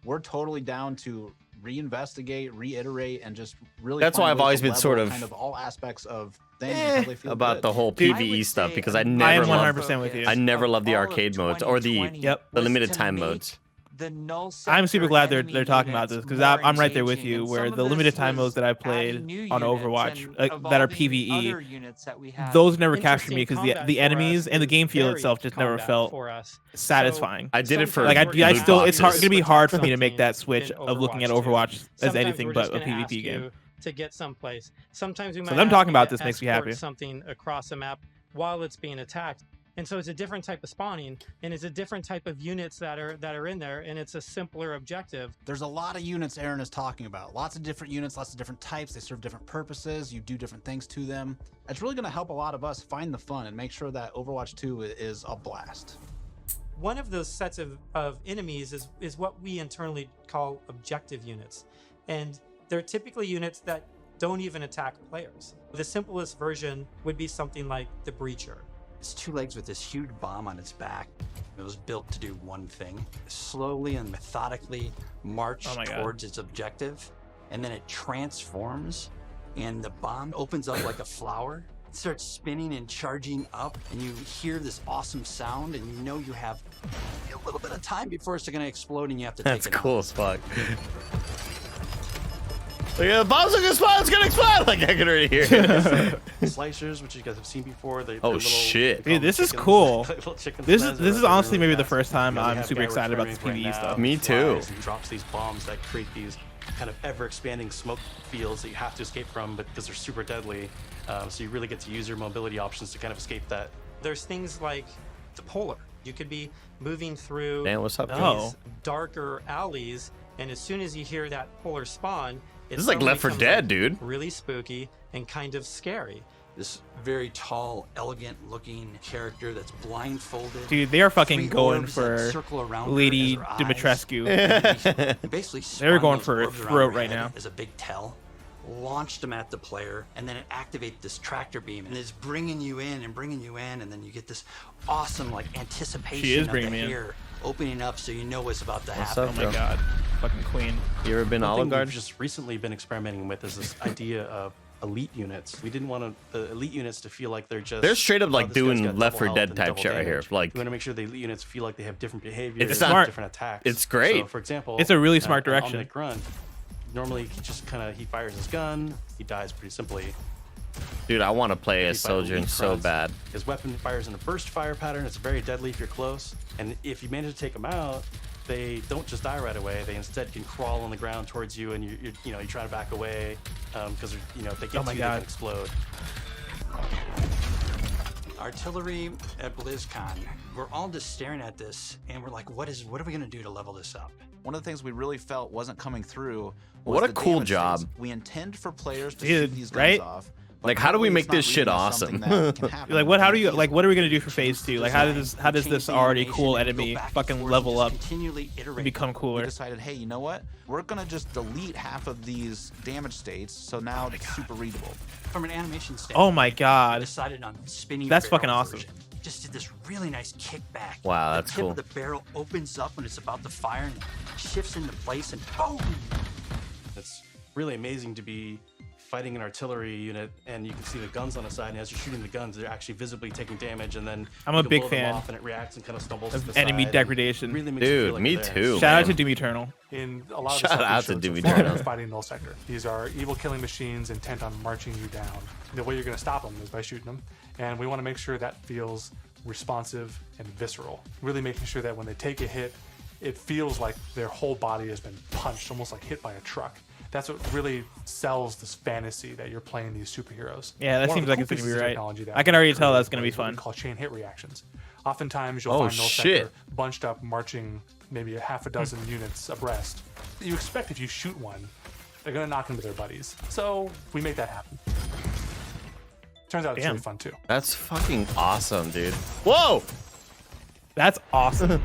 Speaker 13: we're totally down to reinvestigate, reiterate, and just really.
Speaker 1: That's why I've always been sort of
Speaker 13: kind of all aspects of things until they feel
Speaker 1: about
Speaker 13: good.
Speaker 1: the whole
Speaker 2: Dude,
Speaker 1: PvE stuff because I
Speaker 3: I
Speaker 1: never
Speaker 3: am
Speaker 1: loved
Speaker 3: 100% with you.
Speaker 1: I never loved the
Speaker 2: All of
Speaker 1: arcade modes or the
Speaker 2: 2020
Speaker 3: Yep.
Speaker 1: the
Speaker 2: was
Speaker 1: limited
Speaker 2: to
Speaker 1: time
Speaker 2: make
Speaker 1: modes.
Speaker 2: The null
Speaker 3: I'm super
Speaker 2: sector
Speaker 3: glad they're
Speaker 2: enemy
Speaker 3: talking about
Speaker 2: units
Speaker 3: this because
Speaker 2: more
Speaker 3: I'm right there with
Speaker 2: engaging,
Speaker 3: you.
Speaker 2: and
Speaker 3: Where
Speaker 2: some
Speaker 3: the
Speaker 2: of
Speaker 3: limited
Speaker 2: this
Speaker 3: time modes
Speaker 2: was
Speaker 3: that I
Speaker 2: adding
Speaker 3: played
Speaker 2: new
Speaker 3: on
Speaker 2: units
Speaker 3: Overwatch
Speaker 2: and
Speaker 3: that are
Speaker 2: evolving
Speaker 3: PvE,
Speaker 2: other units that we had.
Speaker 3: those never captured me
Speaker 7: Interesting
Speaker 3: because
Speaker 7: combat
Speaker 3: the
Speaker 7: for
Speaker 3: enemies
Speaker 7: us
Speaker 3: and the
Speaker 7: is
Speaker 3: game feel
Speaker 7: varied
Speaker 3: itself just never
Speaker 7: combat
Speaker 3: felt
Speaker 7: for us.
Speaker 3: satisfying.
Speaker 1: I did it for
Speaker 3: Like
Speaker 7: Sometimes
Speaker 3: I
Speaker 7: we're
Speaker 3: still,
Speaker 7: gonna
Speaker 3: it's hard
Speaker 7: ask
Speaker 3: gonna be
Speaker 7: you
Speaker 3: hard for
Speaker 7: to
Speaker 3: me to make
Speaker 7: something
Speaker 3: that switch
Speaker 7: in
Speaker 3: of looking at
Speaker 7: Overwatch 2.
Speaker 3: Overwatch as
Speaker 7: Sometimes
Speaker 3: anything
Speaker 7: we're
Speaker 3: but
Speaker 7: just
Speaker 3: a
Speaker 7: gonna ask
Speaker 3: PvP game.
Speaker 7: you to get someplace. Sometimes we
Speaker 3: So
Speaker 7: might
Speaker 3: them
Speaker 7: ask
Speaker 3: talking
Speaker 7: you
Speaker 3: about
Speaker 7: to
Speaker 3: this makes me
Speaker 7: escort
Speaker 3: happy.
Speaker 7: something across a map while it's being attacked. And so it's a different type of spawning, and it's a different type of units that are in there, and it's a simpler objective.
Speaker 13: There's a lot of units Aaron is talking about. Lots of different units, lots of different types. They serve different purposes. You do different things to them. It's really going to help a lot of us find the fun and make sure that Overwatch 2 is a blast.
Speaker 7: One of those sets of enemies is what we internally call objective units. And they're typically units that don't even attack players. The simplest version would be something like the Breacher.
Speaker 14: It's two legs with this huge bomb on its back. It was built to do one thing: slowly and methodically march towards its objective, and then it transforms, and the bomb opens up like a flower. It starts spinning and charging up, and you hear this awesome sound, and you know you have a little bit of time before it's going to explode, and you have to
Speaker 1: That's
Speaker 14: take it
Speaker 1: cool
Speaker 14: out.
Speaker 1: as fuck. Look at the bombs are gonna explode, it's gonna explode! Like I can already hear it.
Speaker 12: Slicers, which you guys have seen before.
Speaker 1: Oh,
Speaker 12: little,
Speaker 1: shit.
Speaker 3: Dude, this is cool.
Speaker 12: Chickens
Speaker 3: This
Speaker 12: that
Speaker 3: is
Speaker 12: are
Speaker 3: honestly
Speaker 12: really
Speaker 3: maybe the
Speaker 12: fast.
Speaker 3: first time
Speaker 12: You know, they
Speaker 3: I'm
Speaker 12: have
Speaker 3: super
Speaker 12: guy
Speaker 3: excited about this
Speaker 12: returning
Speaker 3: PvE
Speaker 12: right
Speaker 3: stuff.
Speaker 12: now,
Speaker 1: Me too.
Speaker 12: flies and drops these bombs that create these kind of ever-expanding smoke fields that you have to escape from, but because they're super deadly, so you really get to use your mobility options to kind of escape that.
Speaker 7: There's things like the Polar. You could be moving through
Speaker 1: Dan, what's up,
Speaker 7: these
Speaker 1: dude?
Speaker 7: darker alleys, and as soon as you hear that Polar spawn, it
Speaker 1: This is like
Speaker 7: suddenly
Speaker 1: Left 4
Speaker 7: comes
Speaker 1: Dead,
Speaker 7: up
Speaker 1: dude.
Speaker 7: Really spooky and kind of scary.
Speaker 14: This very tall, elegant-looking character that's blindfolded.
Speaker 3: Dude, they are fucking
Speaker 14: Three
Speaker 3: going
Speaker 14: orbs that
Speaker 3: for
Speaker 14: circle around her
Speaker 3: Lady
Speaker 14: as her eyes.
Speaker 3: Dimitrescu.
Speaker 14: Basically
Speaker 3: They're
Speaker 14: spun
Speaker 3: going
Speaker 14: those
Speaker 3: for
Speaker 14: orbs around
Speaker 3: throat
Speaker 14: her
Speaker 3: right
Speaker 14: head
Speaker 3: now.
Speaker 14: as a big tell, launched them at the player, and then it activates this tractor beam, and it's bringing you in, and then you get this awesome like anticipation
Speaker 3: She is
Speaker 14: of
Speaker 3: bringing
Speaker 14: the
Speaker 3: me in.
Speaker 14: hair opening up, so you know what's about to
Speaker 1: What's
Speaker 14: happen.
Speaker 1: up,
Speaker 3: Oh my god, fucking queen.
Speaker 1: You ever been
Speaker 12: One
Speaker 1: Olive
Speaker 12: thing
Speaker 1: Garden?
Speaker 12: we've just recently been experimenting with is this idea of elite units. We didn't want the elite units to feel like they're just.
Speaker 1: They're straight up
Speaker 12: "Oh,
Speaker 1: like
Speaker 12: this guy's
Speaker 1: doing
Speaker 12: got
Speaker 1: Left 4
Speaker 12: double health
Speaker 1: Dead
Speaker 12: and
Speaker 1: type
Speaker 12: double
Speaker 1: shit right here.
Speaker 12: damage."
Speaker 1: Like
Speaker 12: we want to make sure the elite units feel like they have different behaviors,
Speaker 1: It's
Speaker 12: and
Speaker 1: smart.
Speaker 12: different attacks.
Speaker 1: It's great.
Speaker 12: So, for example,
Speaker 3: It's a really smart direction.
Speaker 12: On the grunt, normally he just he fires his gun, he dies pretty simply.
Speaker 1: Dude, I want to play
Speaker 12: If
Speaker 1: as
Speaker 12: you fight
Speaker 1: Sojourn
Speaker 12: elite
Speaker 1: so
Speaker 12: grunts,
Speaker 1: bad.
Speaker 12: His weapon fires in a burst fire pattern. It's very deadly if you're close, and if you manage to take them out, they don't just die right away. They instead can crawl on the ground towards you, and you try to back away because if they get
Speaker 3: Oh my
Speaker 12: to you,
Speaker 3: God.
Speaker 12: they can explode.
Speaker 14: Artillery at BlizzCon, we're all just staring at this, and we're like, what are we gonna do to level this up?
Speaker 13: One of the things we really felt wasn't coming through was
Speaker 1: What a
Speaker 13: the
Speaker 1: cool
Speaker 13: damage
Speaker 1: job.
Speaker 13: states. We intend for players to
Speaker 3: Dude,
Speaker 13: shoot these guns
Speaker 3: right?
Speaker 13: off. but
Speaker 1: Like, how do we
Speaker 13: currently
Speaker 1: make
Speaker 13: it's not
Speaker 1: this shit
Speaker 13: reading as
Speaker 1: awesome?
Speaker 13: something that can happen
Speaker 3: Like what? How do
Speaker 13: in
Speaker 3: you
Speaker 13: the
Speaker 3: like?
Speaker 13: field.
Speaker 3: What are we gonna do for phase 2? Like how does this
Speaker 14: Change the
Speaker 3: already
Speaker 14: animation,
Speaker 3: cool
Speaker 14: go
Speaker 3: enemy
Speaker 14: back and
Speaker 3: fucking
Speaker 14: forth,
Speaker 3: level
Speaker 14: just
Speaker 3: up
Speaker 14: continually iterate.
Speaker 3: become
Speaker 13: We
Speaker 3: cooler?
Speaker 13: decided, hey, you know what? We're gonna just delete half of these damage states, so now it's super readable.
Speaker 14: From an animation standpoint,
Speaker 3: Oh my
Speaker 14: we
Speaker 3: god.
Speaker 14: decided on spinning.
Speaker 3: That's
Speaker 14: barrel
Speaker 3: fucking awesome.
Speaker 14: version. Just did this really nice kickback.
Speaker 1: Wow,
Speaker 14: the
Speaker 1: that's
Speaker 14: tip
Speaker 1: cool.
Speaker 14: of the barrel opens up when it's about to fire and shifts into place, and boom!
Speaker 12: It's really amazing to be fighting an artillery unit, and you can see the guns on the side, and as you're shooting the guns, they're actually visibly taking damage, and then
Speaker 3: I'm
Speaker 12: you
Speaker 3: a
Speaker 12: can
Speaker 3: big
Speaker 12: blow them
Speaker 3: fan
Speaker 12: off, and it reacts and kind of stumbles
Speaker 3: of
Speaker 12: to the
Speaker 3: enemy
Speaker 12: side, and
Speaker 3: degradation.
Speaker 12: really makes you
Speaker 1: Dude,
Speaker 12: feel like
Speaker 1: me
Speaker 12: you're there.
Speaker 1: too.
Speaker 3: Shout out
Speaker 1: man.
Speaker 3: to Doom Eternal.
Speaker 4: In a lot of
Speaker 1: Shout
Speaker 4: the stuff
Speaker 1: out
Speaker 4: we
Speaker 1: to
Speaker 4: showed
Speaker 1: Doom
Speaker 4: so far,
Speaker 1: Eternal.
Speaker 4: is fighting null sector. These are evil killing machines intent on marching you down. The way you're going to stop them is by shooting them, and we want to make sure that feels responsive and visceral. Really making sure that when they take a hit, it feels like their whole body has been punched, almost like hit by a truck. That's what really sells this fantasy that you're playing these superheroes.
Speaker 3: Yeah, that
Speaker 4: One of
Speaker 3: seems
Speaker 4: the
Speaker 3: like
Speaker 4: cool
Speaker 3: it's gonna
Speaker 4: pieces
Speaker 3: be
Speaker 4: of
Speaker 3: right.
Speaker 4: technology that
Speaker 3: I can already tell
Speaker 4: we
Speaker 3: that's gonna be
Speaker 4: is what we
Speaker 3: fun.
Speaker 4: call chain hit reactions. Oftentimes you'll find Nullsector bunched up, marching maybe a half a dozen units abreast. You expect if you shoot one, they're gonna knock into their buddies. So we make that happen. Turns out it's really fun too.
Speaker 1: That's fucking awesome, dude. Whoa!
Speaker 3: That's awesome.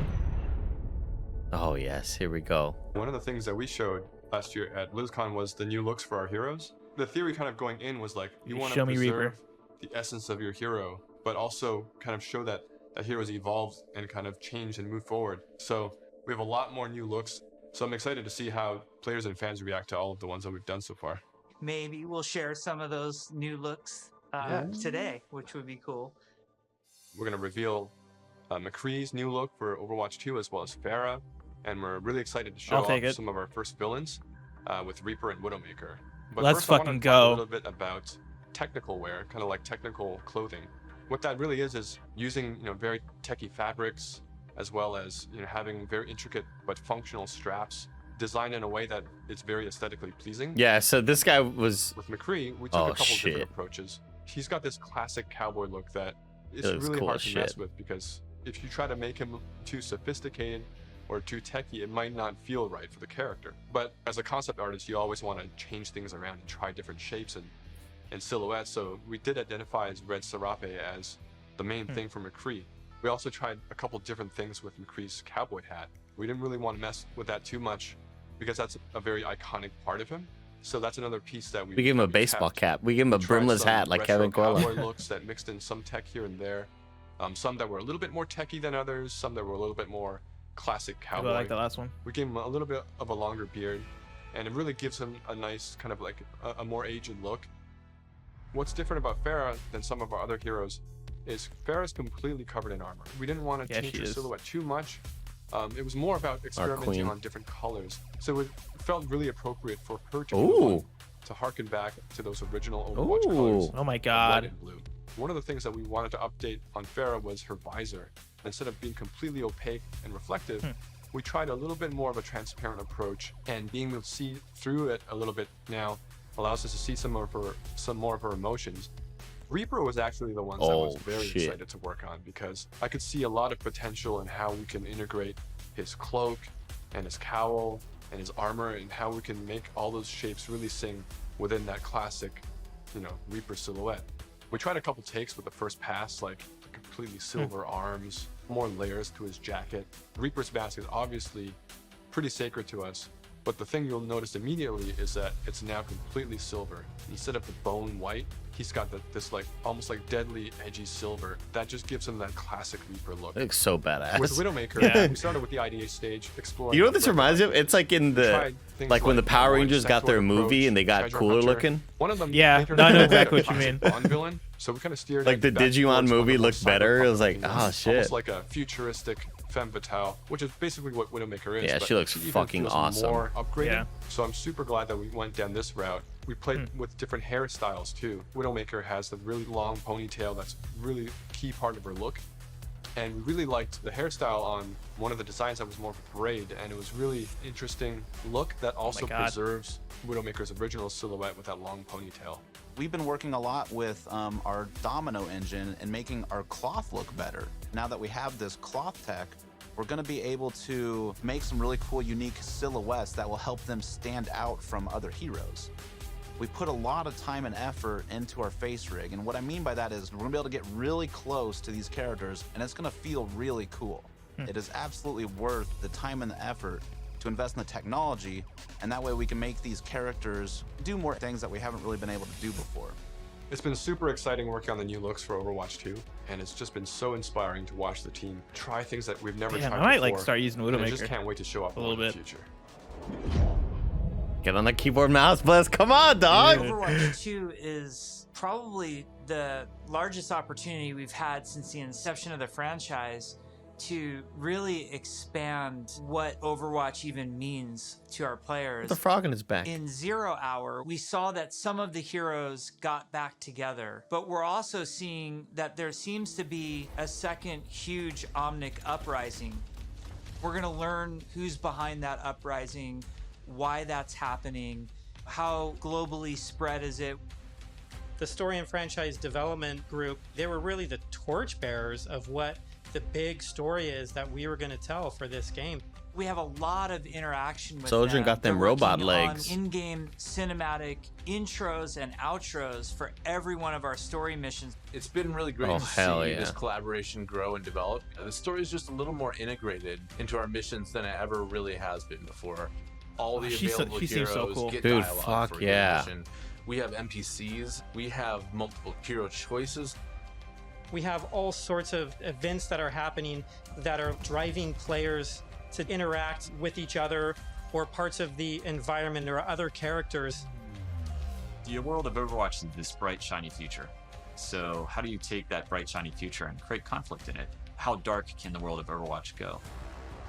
Speaker 1: Oh yes, here we go.
Speaker 8: One of the things that we showed last year at BlizzCon was the new looks for our heroes. The theory kind of going in was like, you want to preserve the essence of your hero, but also kind of show that heroes evolved and kind of changed and moved forward. So we have a lot more new looks. So I'm excited to see how players and fans react to all of the ones that we've done so far.
Speaker 2: Maybe we'll share some of those new looks today, which would be cool.
Speaker 8: We're going to reveal McCree's new look for Overwatch 2 as well as Pharah. And we're really excited to show off some of our first villains with Reaper and Widowmaker. But
Speaker 3: let's
Speaker 8: first, I want
Speaker 3: fucking
Speaker 8: to talk
Speaker 3: go.
Speaker 8: a little bit about technical wear, kind of like technical clothing. What that really is using very techie fabrics, as well as having very intricate but functional straps designed in a way that it's very aesthetically pleasing.
Speaker 1: Yeah, so this guy was
Speaker 8: with McCree. We took a couple different approaches. He's got this classic cowboy look that is really hard to mess with, because if you try to make him too sophisticated or too techie, it might not feel right for the character. But as a concept artist, you always want to change things around and try different shapes and silhouettes. So we did identify as Red Serape as the main thing for McCree. We also tried a couple different things with McCree's cowboy hat. We didn't really want to mess with that too much because that's a very iconic part of him. So that's another piece that we
Speaker 1: gave him a baseball cap. We gave him a brimless hat like Kevin Corley.
Speaker 8: Cowboy looks that mixed in some tech here and there. Some that were a little bit more techie than others. Some that were a little bit more classic cowboy.
Speaker 3: I like the last one.
Speaker 8: We gave him a little bit of a longer beard, and it really gives him a nice kind of like a more aged look. What's different about Pharah than some of our other heroes is Pharah's completely covered in armor. We didn't want to change her silhouette too much. It was more about experimenting on different colors. So it felt really appropriate for her to be the one to harken back to those original Overwatch colors.
Speaker 3: Oh my god.
Speaker 8: Red and blue. One of the things that we wanted to update on Pharah was her visor. Instead of being completely opaque and reflective, we tried a little bit more of a transparent approach, and being able to see through it a little bit now allows us to see some more of her emotions. Reaper was actually the ones that I was very excited to work on, because I could see a lot of potential in how we can integrate his cloak and his cowl and his armor, and how we can make all those shapes really sing within that classic, Reaper silhouette. We tried a couple takes with the first pass, like completely silver arms, more layers to his jacket. Reaper's mask is obviously pretty sacred to us, but the thing you'll notice immediately is that it's now completely silver. Instead of the bone white, he's got this like almost like deadly edgy silver that just gives him that classic Reaper look.
Speaker 1: It looks so badass.
Speaker 8: With Widowmaker, we started with the IDA stage, exploring.
Speaker 1: You know what this reminds me of? It's like in the like when the Power Rangers got their movie and they got cooler looking.
Speaker 8: One of them,
Speaker 3: I know exactly what you mean.
Speaker 8: Bond villain. So we kind of steered
Speaker 1: like the Digimon movie looked better. It was like, oh shit.
Speaker 8: Almost like a futuristic femme fatale, which is basically what Widowmaker is.
Speaker 1: Yeah, she looks fucking awesome.
Speaker 8: More upgraded. So I'm super glad that we went down this route. We played with different hairstyles too. Widowmaker has the really long ponytail that's really key part of her look. And we really liked the hairstyle on one of the designs that was more of a braid, and it was really interesting look that also preserves Widowmaker's original silhouette with that long ponytail.
Speaker 13: We've been working a lot with our domino engine and making our cloth look better. Now that we have this cloth tech, we're going to be able to make some really cool, unique silhouettes that will help them stand out from other heroes. We put a lot of time and effort into our face rig, and what I mean by that is we're going to be able to get really close to these characters, and it's going to feel really cool. It is absolutely worth the time and the effort to invest in the technology, and that way we can make these characters do more things that we haven't really been able to do before.
Speaker 8: It's been super exciting working on the new looks for Overwatch 2, and it's just been so inspiring to watch the team try things that we've never tried before.
Speaker 3: I might start using Widowmaker.
Speaker 8: I just can't wait to show off a little bit in the future.
Speaker 1: Get on the keyboard mouse, Blizz. Come on, dog.
Speaker 2: Overwatch 2 is probably the largest opportunity we've had since the inception of the franchise to really expand what Overwatch even means to our players.
Speaker 1: The frog in his back.
Speaker 2: In 0 Hour, we saw that some of the heroes got back together, but we're also seeing that there seems to be a second huge Omnic uprising. We're going to learn who's behind that uprising, why that's happening, how globally spread is it.
Speaker 7: The story and franchise development group, they were really the torchbearers of what the big story is that we were going to tell for this game.
Speaker 2: We have a lot of interaction with
Speaker 1: Soldier
Speaker 2: them.
Speaker 1: got them
Speaker 2: They're
Speaker 1: robot
Speaker 2: working
Speaker 1: legs.
Speaker 2: on in-game cinematic intros and outros for every one of our story missions.
Speaker 5: It's been really great
Speaker 1: Oh,
Speaker 5: to
Speaker 1: hell
Speaker 5: see
Speaker 1: yeah.
Speaker 5: this collaboration grow and develop. The story is just a little more integrated into our missions than it ever really has been before. All the available
Speaker 3: she seems
Speaker 5: heroes
Speaker 3: so cool.
Speaker 5: get
Speaker 1: Dude,
Speaker 5: dialogue
Speaker 1: fuck
Speaker 5: for a given
Speaker 1: yeah.
Speaker 5: mission. We have NPCs. We have multiple hero choices.
Speaker 7: We have all sorts of events that are happening that are driving players to interact with each other or parts of the environment or other characters.
Speaker 9: The world of Overwatch is this bright, shiny future. So how do you take that bright, shiny future and create conflict in it? How dark can the world of Overwatch go?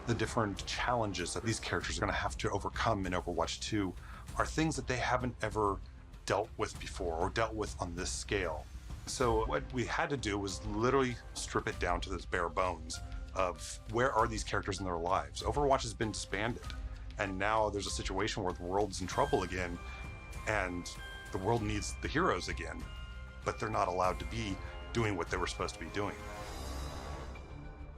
Speaker 15: The different challenges that these characters are going to have to overcome in Overwatch 2 are things that they haven't ever dealt with before or dealt with on this scale. So what we had to do was literally strip it down to this bare bones of where are these characters in their lives. Overwatch has been disbanded, and now there's a situation where the world's in trouble again, and the world needs the heroes again, but they're not allowed to be doing what they were supposed to be doing.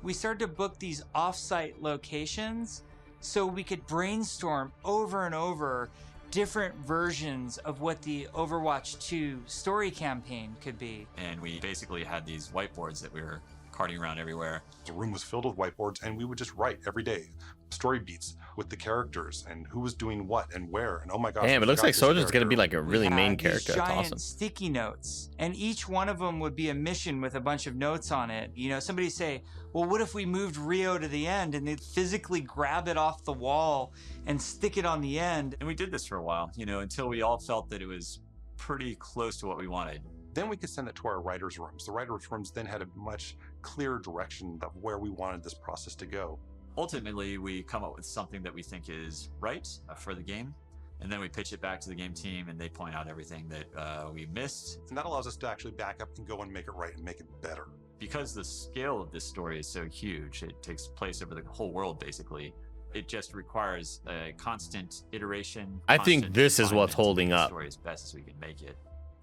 Speaker 2: We started to book these off-site locations so we could brainstorm over and over different versions of what the Overwatch 2 story campaign could be.
Speaker 9: And we basically had these whiteboards that we were carting around everywhere.
Speaker 15: The room was filled with whiteboards, and we would just write every day story beats with the characters and who was doing what and where. And oh my gosh,
Speaker 1: Damn, it looks like Soldier's gonna be like a really main character. That's
Speaker 2: Giant
Speaker 1: awesome.
Speaker 2: sticky notes, and each one of them would be a mission with a bunch of notes on it. You know, somebody say, well, what if we moved Rio to the end? And they'd physically grab it off the wall and stick it on the end.
Speaker 9: And we did this for a while, you know, until we all felt that it was pretty close to what we wanted.
Speaker 15: Then we could send it to our writers' rooms. The writers' rooms then had a much clearer direction of where we wanted this process to go.
Speaker 9: Ultimately, we come up with something that we think is right for the game, and then we pitch it back to the game team, and they point out everything that we missed.
Speaker 15: And that allows us to actually back up and go and make it right and make it better.
Speaker 9: Because the scale of this story is so huge, it takes place over the whole world, basically. It just requires a constant iteration.
Speaker 1: I think
Speaker 9: constant
Speaker 1: this is what's
Speaker 9: refinement to make
Speaker 1: holding
Speaker 9: the
Speaker 1: up.
Speaker 9: story as best as we can make it.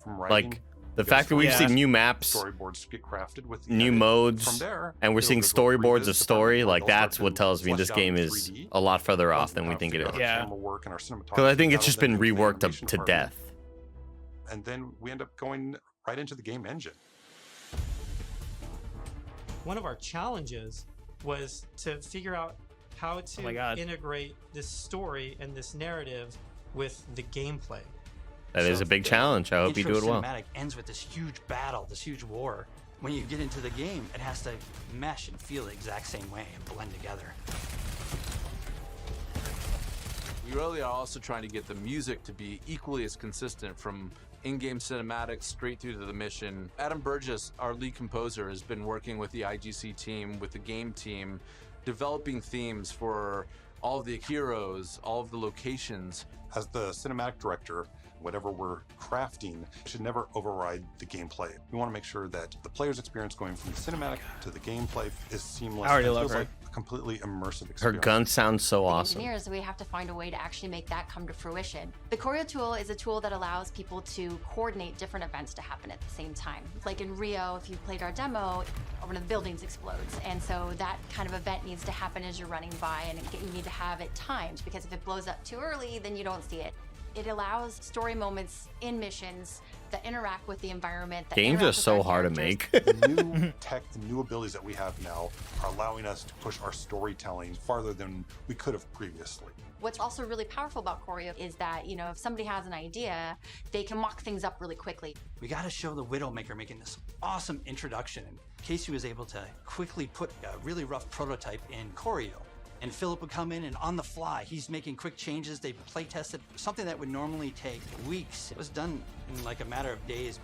Speaker 15: From writing,
Speaker 1: Like, the fact that we've seen new maps,
Speaker 15: storyboards get crafted with
Speaker 1: new
Speaker 15: edit.
Speaker 1: modes,
Speaker 15: From there,
Speaker 1: and we're
Speaker 15: it'll
Speaker 1: seeing
Speaker 15: go to a
Speaker 1: storyboards of
Speaker 15: revisit
Speaker 1: story,
Speaker 15: department,
Speaker 1: like
Speaker 15: they'll start
Speaker 1: that's what
Speaker 15: to
Speaker 1: tells me
Speaker 15: flesh
Speaker 1: this
Speaker 15: out
Speaker 1: game
Speaker 15: in
Speaker 1: is
Speaker 15: 3D.
Speaker 1: a lot further
Speaker 15: Once
Speaker 1: off than we think it
Speaker 15: figure
Speaker 1: is.
Speaker 15: out our camera work and our cinematography,
Speaker 1: Because I think it's
Speaker 15: that'll
Speaker 1: just
Speaker 15: then
Speaker 1: been
Speaker 15: go to the
Speaker 1: reworked up
Speaker 15: animation
Speaker 1: to
Speaker 15: department.
Speaker 1: death.
Speaker 15: And then we end up going right into the game engine.
Speaker 7: One of our challenges was to figure out how to integrate this story and this narrative with the gameplay.
Speaker 1: That is a big challenge. I hope you do it well.
Speaker 14: Cinematic ends with this huge battle, this huge war. When you get into the game, it has to mesh and feel the exact same way and blend together.
Speaker 5: We really are also trying to get the music to be equally as consistent from in-game cinematics straight through to the mission. Adam Burgess, our lead composer, has been working with the IGC team, with the game team, developing themes for all of the heroes, all of the locations.
Speaker 15: As the cinematic director, whatever we're crafting should never override the gameplay. We want to make sure that the player's experience going from the cinematic to the gameplay is seamless.
Speaker 1: I already
Speaker 15: and
Speaker 1: love
Speaker 15: feels
Speaker 1: her.
Speaker 15: like a completely immersive experience.
Speaker 1: Her gun sounds so awesome.
Speaker 16: Engineers, we have to find a way to actually make that come to fruition. The choreo tool is a tool that allows people to coordinate different events to happen at the same time. Like in Rio, if you played our demo, one of the buildings explodes. And so that kind of event needs to happen as you're running by, and you need to have it timed, because if it blows up too early, then you don't see it. It allows story moments in missions that interact with the environment. That
Speaker 1: Games
Speaker 16: interact
Speaker 1: are
Speaker 16: with
Speaker 1: so
Speaker 16: our
Speaker 1: hard to
Speaker 16: characters.
Speaker 1: make.
Speaker 15: New tech, the new abilities that we have now are allowing us to push our storytelling farther than we could have previously.
Speaker 16: What's also really powerful about choreo is that, you know, if somebody has an idea, they can mock things up really quickly.
Speaker 14: We got to show the Widowmaker making this awesome introduction. And Casey was able to quickly put a really rough prototype in choreo. And Philip would come in and on the fly, he's making quick changes. They play tested something that would normally take weeks. It was done in like a matter of days.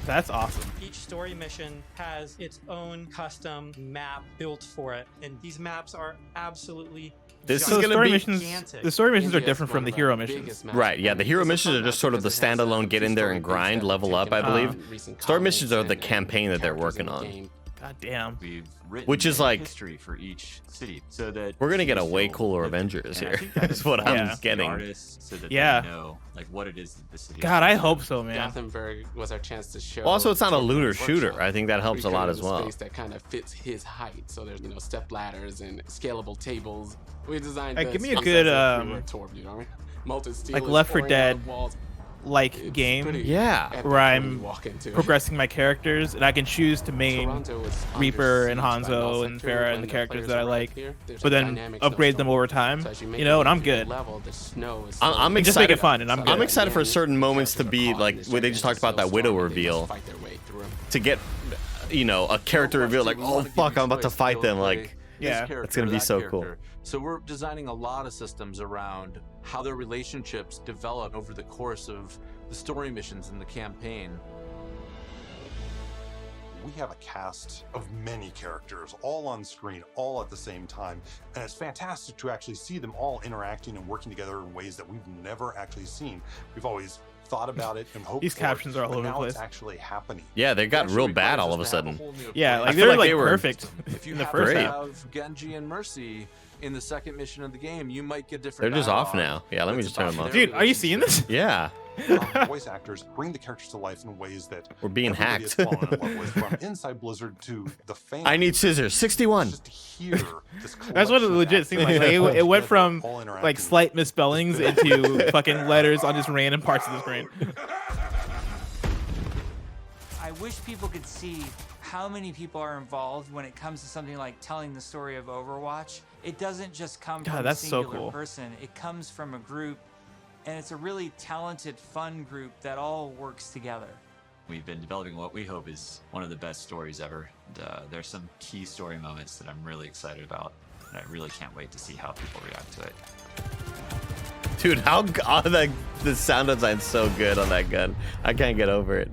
Speaker 3: That's awesome.
Speaker 7: Each story mission has its own custom map built for it, and these maps are absolutely
Speaker 1: This
Speaker 3: So
Speaker 1: is
Speaker 3: the
Speaker 1: gonna
Speaker 3: story
Speaker 1: be
Speaker 3: missions. The story missions are different from the hero missions.
Speaker 1: Right, yeah, the hero missions are just sort of the standalone get in there and grind, level up, I believe. Story missions are the campaign that they're working on.
Speaker 3: God damn.
Speaker 9: We've written
Speaker 1: Which is like
Speaker 9: history for each city, so that
Speaker 1: we're gonna get a
Speaker 9: cities
Speaker 1: way
Speaker 9: feel
Speaker 1: cooler
Speaker 9: lived in.
Speaker 1: Avengers
Speaker 9: And I
Speaker 1: here.
Speaker 9: think that
Speaker 1: Is what I'm
Speaker 9: informs the
Speaker 1: getting.
Speaker 9: artists so that
Speaker 3: Yeah.
Speaker 9: they know like what it is that the city.
Speaker 3: God, I hope so, man.
Speaker 10: Gothenburg was our chance to show.
Speaker 1: Also, it's not a looter
Speaker 10: Torben's
Speaker 1: shooter.
Speaker 10: workshop.
Speaker 1: I think that helps
Speaker 10: We
Speaker 1: a lot
Speaker 10: created
Speaker 1: as well.
Speaker 10: Space that kind of fits his height. So there's step ladders and scalable tables. We designed.
Speaker 3: Like,
Speaker 10: the
Speaker 3: give me a
Speaker 10: space
Speaker 3: good,
Speaker 10: as if we were Torb,
Speaker 3: like Left 4 Dead like game where I'm progressing my characters and I can choose to main Reaper and Hanzo and Pharah and the characters that I like, but then upgrade them over time, you know, and I'm good.
Speaker 1: I'm
Speaker 3: Just make
Speaker 1: excited.
Speaker 3: it fun, and I'm good.
Speaker 1: I'm excited for certain moments to be like where they just talked about that Widow reveal, to get, you know, a character reveal like, oh fuck, I'm about to fight them. Like,
Speaker 3: yeah,
Speaker 1: it's gonna be so cool.
Speaker 5: So we're designing a lot of systems around how their relationships develop over the course of the story missions in the campaign.
Speaker 15: We have a cast of many characters all on screen, all at the same time, and it's fantastic to actually see them all interacting and working together in ways that we've never actually seen. We've always thought about it and hoped
Speaker 3: These
Speaker 15: for
Speaker 3: captions
Speaker 15: it,
Speaker 3: are all
Speaker 15: but
Speaker 3: over the
Speaker 15: now
Speaker 3: place.
Speaker 15: it's actually happening.
Speaker 1: Yeah, they got real bad all of a sudden.
Speaker 3: Yeah, like
Speaker 1: I feel
Speaker 3: they're like
Speaker 1: they were
Speaker 3: perfect
Speaker 5: If you
Speaker 3: in the
Speaker 5: happen
Speaker 3: first
Speaker 5: to
Speaker 3: half.
Speaker 5: have Genji and Mercy in the second mission of the game, you might get different.
Speaker 1: They're just off
Speaker 5: dialogue
Speaker 1: now. Yeah, let me
Speaker 5: that's
Speaker 1: just turn
Speaker 5: about
Speaker 1: them off.
Speaker 5: their
Speaker 3: Dude, are you seeing this?
Speaker 1: Yeah.
Speaker 15: Voice actors bring the characters to life in ways that
Speaker 1: We're being
Speaker 15: everybody
Speaker 1: hacked.
Speaker 15: has fallen in love with, from inside Blizzard to the fans.
Speaker 1: I need scissors. 61.
Speaker 15: Just to hear this
Speaker 3: That's what it legit seemed like. Like, it went from like slight misspellings into fucking letters on just random parts of the screen.
Speaker 2: I wish people could see how many people are involved when it comes to something like telling the story of Overwatch. It doesn't just come
Speaker 3: God,
Speaker 2: from
Speaker 3: that's
Speaker 2: a
Speaker 3: so
Speaker 2: singular
Speaker 3: cool.
Speaker 2: person. It comes from a group, and it's a really talented, fun group that all works together.
Speaker 9: We've been developing what we hope is one of the best stories ever. There's some key story moments that I'm really excited about, and I really can't wait to see how people react to it.
Speaker 1: Dude, how the sound design's so good on that gun. I can't get over it.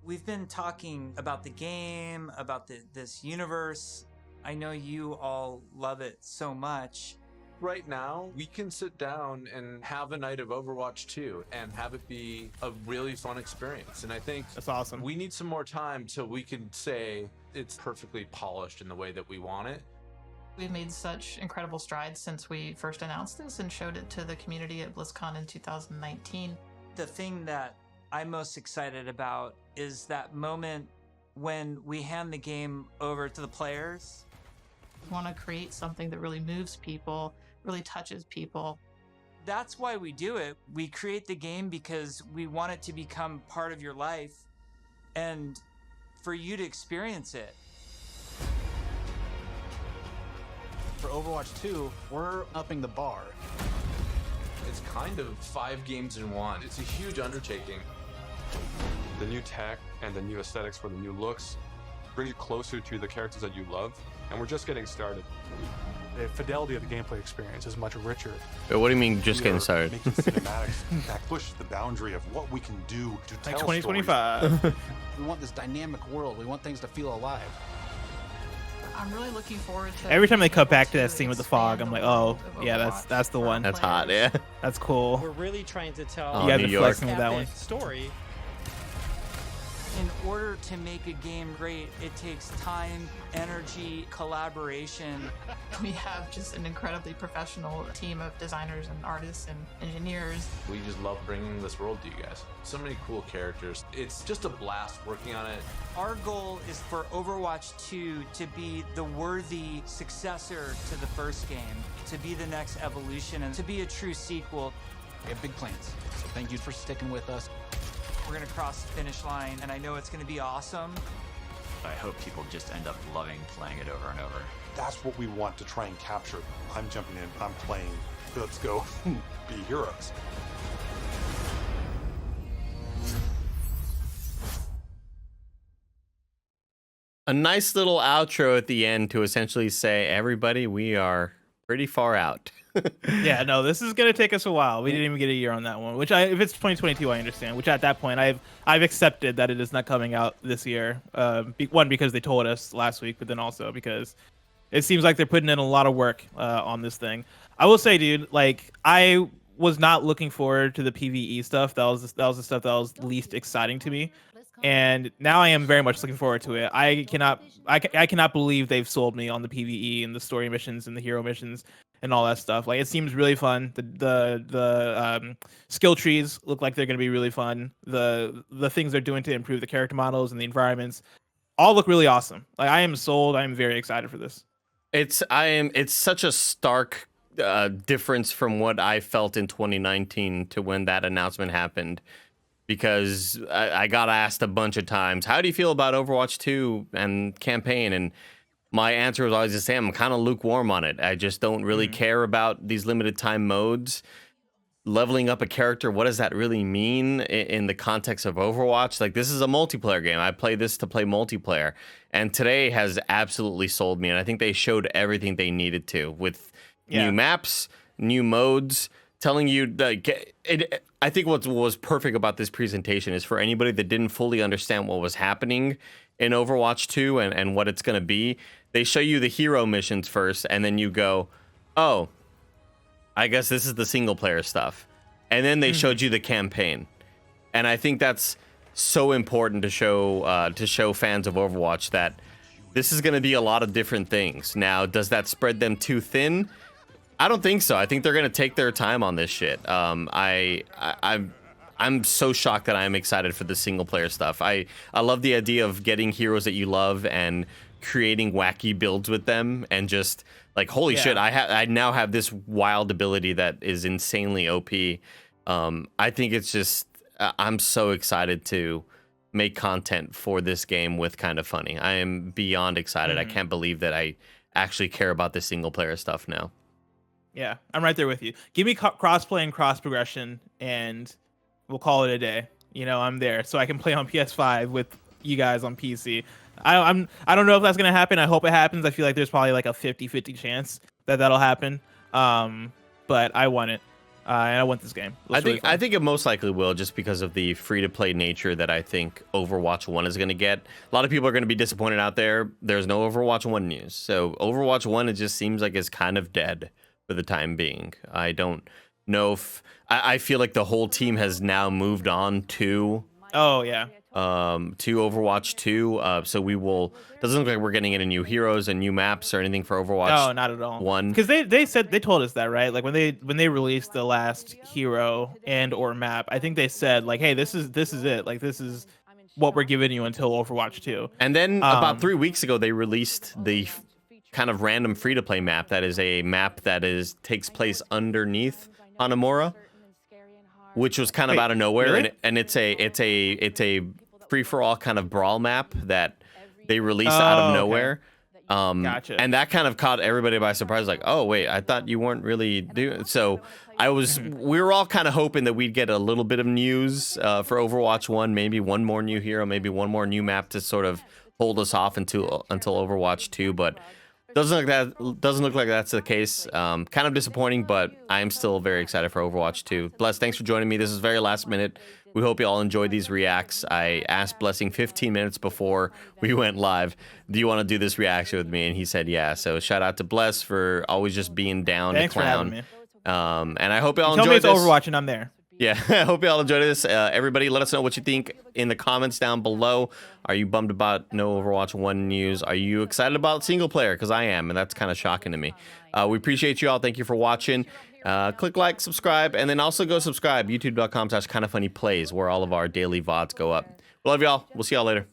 Speaker 2: We've been talking about the game, about this universe. I know you all love it so much.
Speaker 5: Right now, we can sit down and have a night of Overwatch 2 and have it be a really fun experience. And I think
Speaker 3: that's awesome.
Speaker 5: We need some more time till we can say it's perfectly polished in the way that we want it.
Speaker 6: We've made such incredible strides since we first announced this and showed it to the community at BlizzCon in 2019.
Speaker 2: The thing that I'm most excited about is that moment when we hand the game over to the players.
Speaker 6: We want to create something that really moves people, really touches people.
Speaker 2: That's why we do it. We create the game because we want it to become part of your life and for you to experience it.
Speaker 13: For Overwatch 2, we're upping the bar.
Speaker 5: It's kind of 5 games in one. It's a huge undertaking.
Speaker 8: The new tech and the new aesthetics for the new looks bring you closer to the characters that you love, and we're just getting started.
Speaker 4: The fidelity of the gameplay experience is much richer.
Speaker 1: But what do you mean just getting
Speaker 15: We are
Speaker 1: started?
Speaker 15: Making cinematics that push the boundary of what we can do to
Speaker 3: Like
Speaker 15: tell
Speaker 3: 2025.
Speaker 15: stories.
Speaker 13: We want this dynamic world. We want things to feel alive.
Speaker 6: I'm really looking forward to
Speaker 3: Every time they cut back to that scene with the fog, I'm like, oh, yeah, that's the one.
Speaker 1: That's hot, yeah.
Speaker 3: That's cool.
Speaker 7: We're really trying to tell
Speaker 1: Oh,
Speaker 3: You guys
Speaker 1: New
Speaker 3: are
Speaker 1: York.
Speaker 3: flexing with that one.
Speaker 7: epic story.
Speaker 2: In order to make a game great, it takes time, energy, collaboration.
Speaker 6: We have just an incredibly professional team of designers and artists and engineers.
Speaker 5: We just love bringing this world to you guys. So many cool characters. It's just a blast working on it.
Speaker 2: Our goal is for Overwatch 2 to be the worthy successor to the first game, to be the next evolution, and to be a true sequel.
Speaker 13: We have big plans. So thank you for sticking with us.
Speaker 2: We're gonna cross the finish line, and I know it's gonna be awesome.
Speaker 9: I hope people just end up loving playing it over and over.
Speaker 15: That's what we want to try and capture. I'm jumping in, I'm playing. Let's go be heroes.
Speaker 1: A nice little outro at the end to essentially say, everybody, we are pretty far out.
Speaker 3: Yeah, no, this is gonna take us a while. We didn't even get a year on that one. Which if it's 2022, I understand. Which at that point, I've accepted that it is not coming out this year. One, because they told us last week, but then also because it seems like they're putting in a lot of work on this thing. I will say, dude, like I was not looking forward to the PvE stuff. That was the stuff that was least exciting to me. and now I am very much looking forward to it. I cannot believe they've sold me on the PvE and the story missions and the hero missions and all that stuff. Like, it seems really fun. The skill trees look like they're going to be really fun. The things they're doing to improve the character models and the environments all look really awesome. Like, I am sold. I am very excited for this.
Speaker 1: It's such a stark difference from what I felt in 2019 to when that announcement happened. Because I got asked a bunch of times, how do you feel about Overwatch 2 and campaign? And my answer was always the same. I'm kind of lukewarm on it. I just don't really care about these limited time modes. Leveling up a character, what does that really mean in the context of Overwatch? Like, this is a multiplayer game. I play this to play multiplayer. And today has absolutely sold me. And I think they showed everything they needed to with new maps, new modes, telling you that I think what was perfect about this presentation is for anybody that didn't fully understand what was happening in Overwatch 2 and what it's going to be, they show you the hero missions first, and then you go, oh, I guess this is the single player stuff. And then they showed you the campaign. And I think that's so important to show fans of Overwatch that this is going to be a lot of different things. Now, does that spread them too thin? I don't think so. I think they're going to take their time on this shit. I'm so shocked that I'm excited for the single player stuff. I love the idea of getting heroes that you love and creating wacky builds with them and just like, holy shit, I now have this wild ability that is insanely OP. I think it's just, I'm so excited to make content for this game with Kind of Funny. I am beyond excited. I can't believe that I actually care about the single player stuff now.
Speaker 3: Yeah, I'm right there with you. Give me crossplay and cross progression, and we'll call it a day. You know, I'm there, so I can play on PS5 with you guys on PC. I don't know if that's gonna happen. I hope it happens. I feel like there's probably like a 50-50 chance that that'll happen. But I want it, and I want this game.
Speaker 1: I think it most likely will, just because of the free-to-play nature that I think Overwatch 1 is going to get. A lot of people are going to be disappointed out there. There's no Overwatch 1 news, so Overwatch 1, it just seems like it's kind of dead for the time being. I don't know if I feel like the whole team has now moved on to to Overwatch 2, so we will, doesn't look like we're getting any new heroes and new maps or anything for Overwatch.
Speaker 3: No, not at all.
Speaker 1: 1,
Speaker 3: because they told us that, right? Like when they released the last hero and or map, I think they said like, hey, this is it, like this is what we're giving you until Overwatch 2.
Speaker 1: And then about 3 weeks ago they released the kind of random free-to-play map that is a map that takes place underneath Hanamura, which was kind of out of nowhere.
Speaker 3: Really?
Speaker 1: And it's a free-for-all kind of brawl map that they released out of nowhere.
Speaker 3: Gotcha.
Speaker 1: And that kind of caught everybody by surprise, like, oh wait, I thought you weren't really doing. So we were all kind of hoping that we'd get a little bit of news for Overwatch 1, maybe one more new hero, maybe one more new map to sort of hold us off until Overwatch 2, but doesn't look like that's the case. Kind of disappointing, but I'm still very excited for Overwatch 2. Bless, thanks for joining me. This is very last minute. We hope you all enjoyed these reacts. I asked Blessing 15 minutes before we went live, do you want to do this reaction with me? And he said yeah. So shout out to Bless for always just being down
Speaker 3: Thanks
Speaker 1: to clown.
Speaker 3: for having me.
Speaker 1: And I hope you all
Speaker 3: Tell me
Speaker 1: enjoyed
Speaker 3: it's
Speaker 1: this.
Speaker 3: Overwatch and I'm there.
Speaker 1: Yeah, I hope you all enjoyed this. Everybody, let us know what you think in the comments down below. Are you bummed about no Overwatch 1 news? Are you excited about single player? Because I am, and that's kind of shocking to me. We appreciate you all. Thank you for watching. Click like, subscribe, and then also go subscribe. YouTube.com/kindoffunnyplays, where all of our daily VODs go up. We love y'all. We'll see y'all later.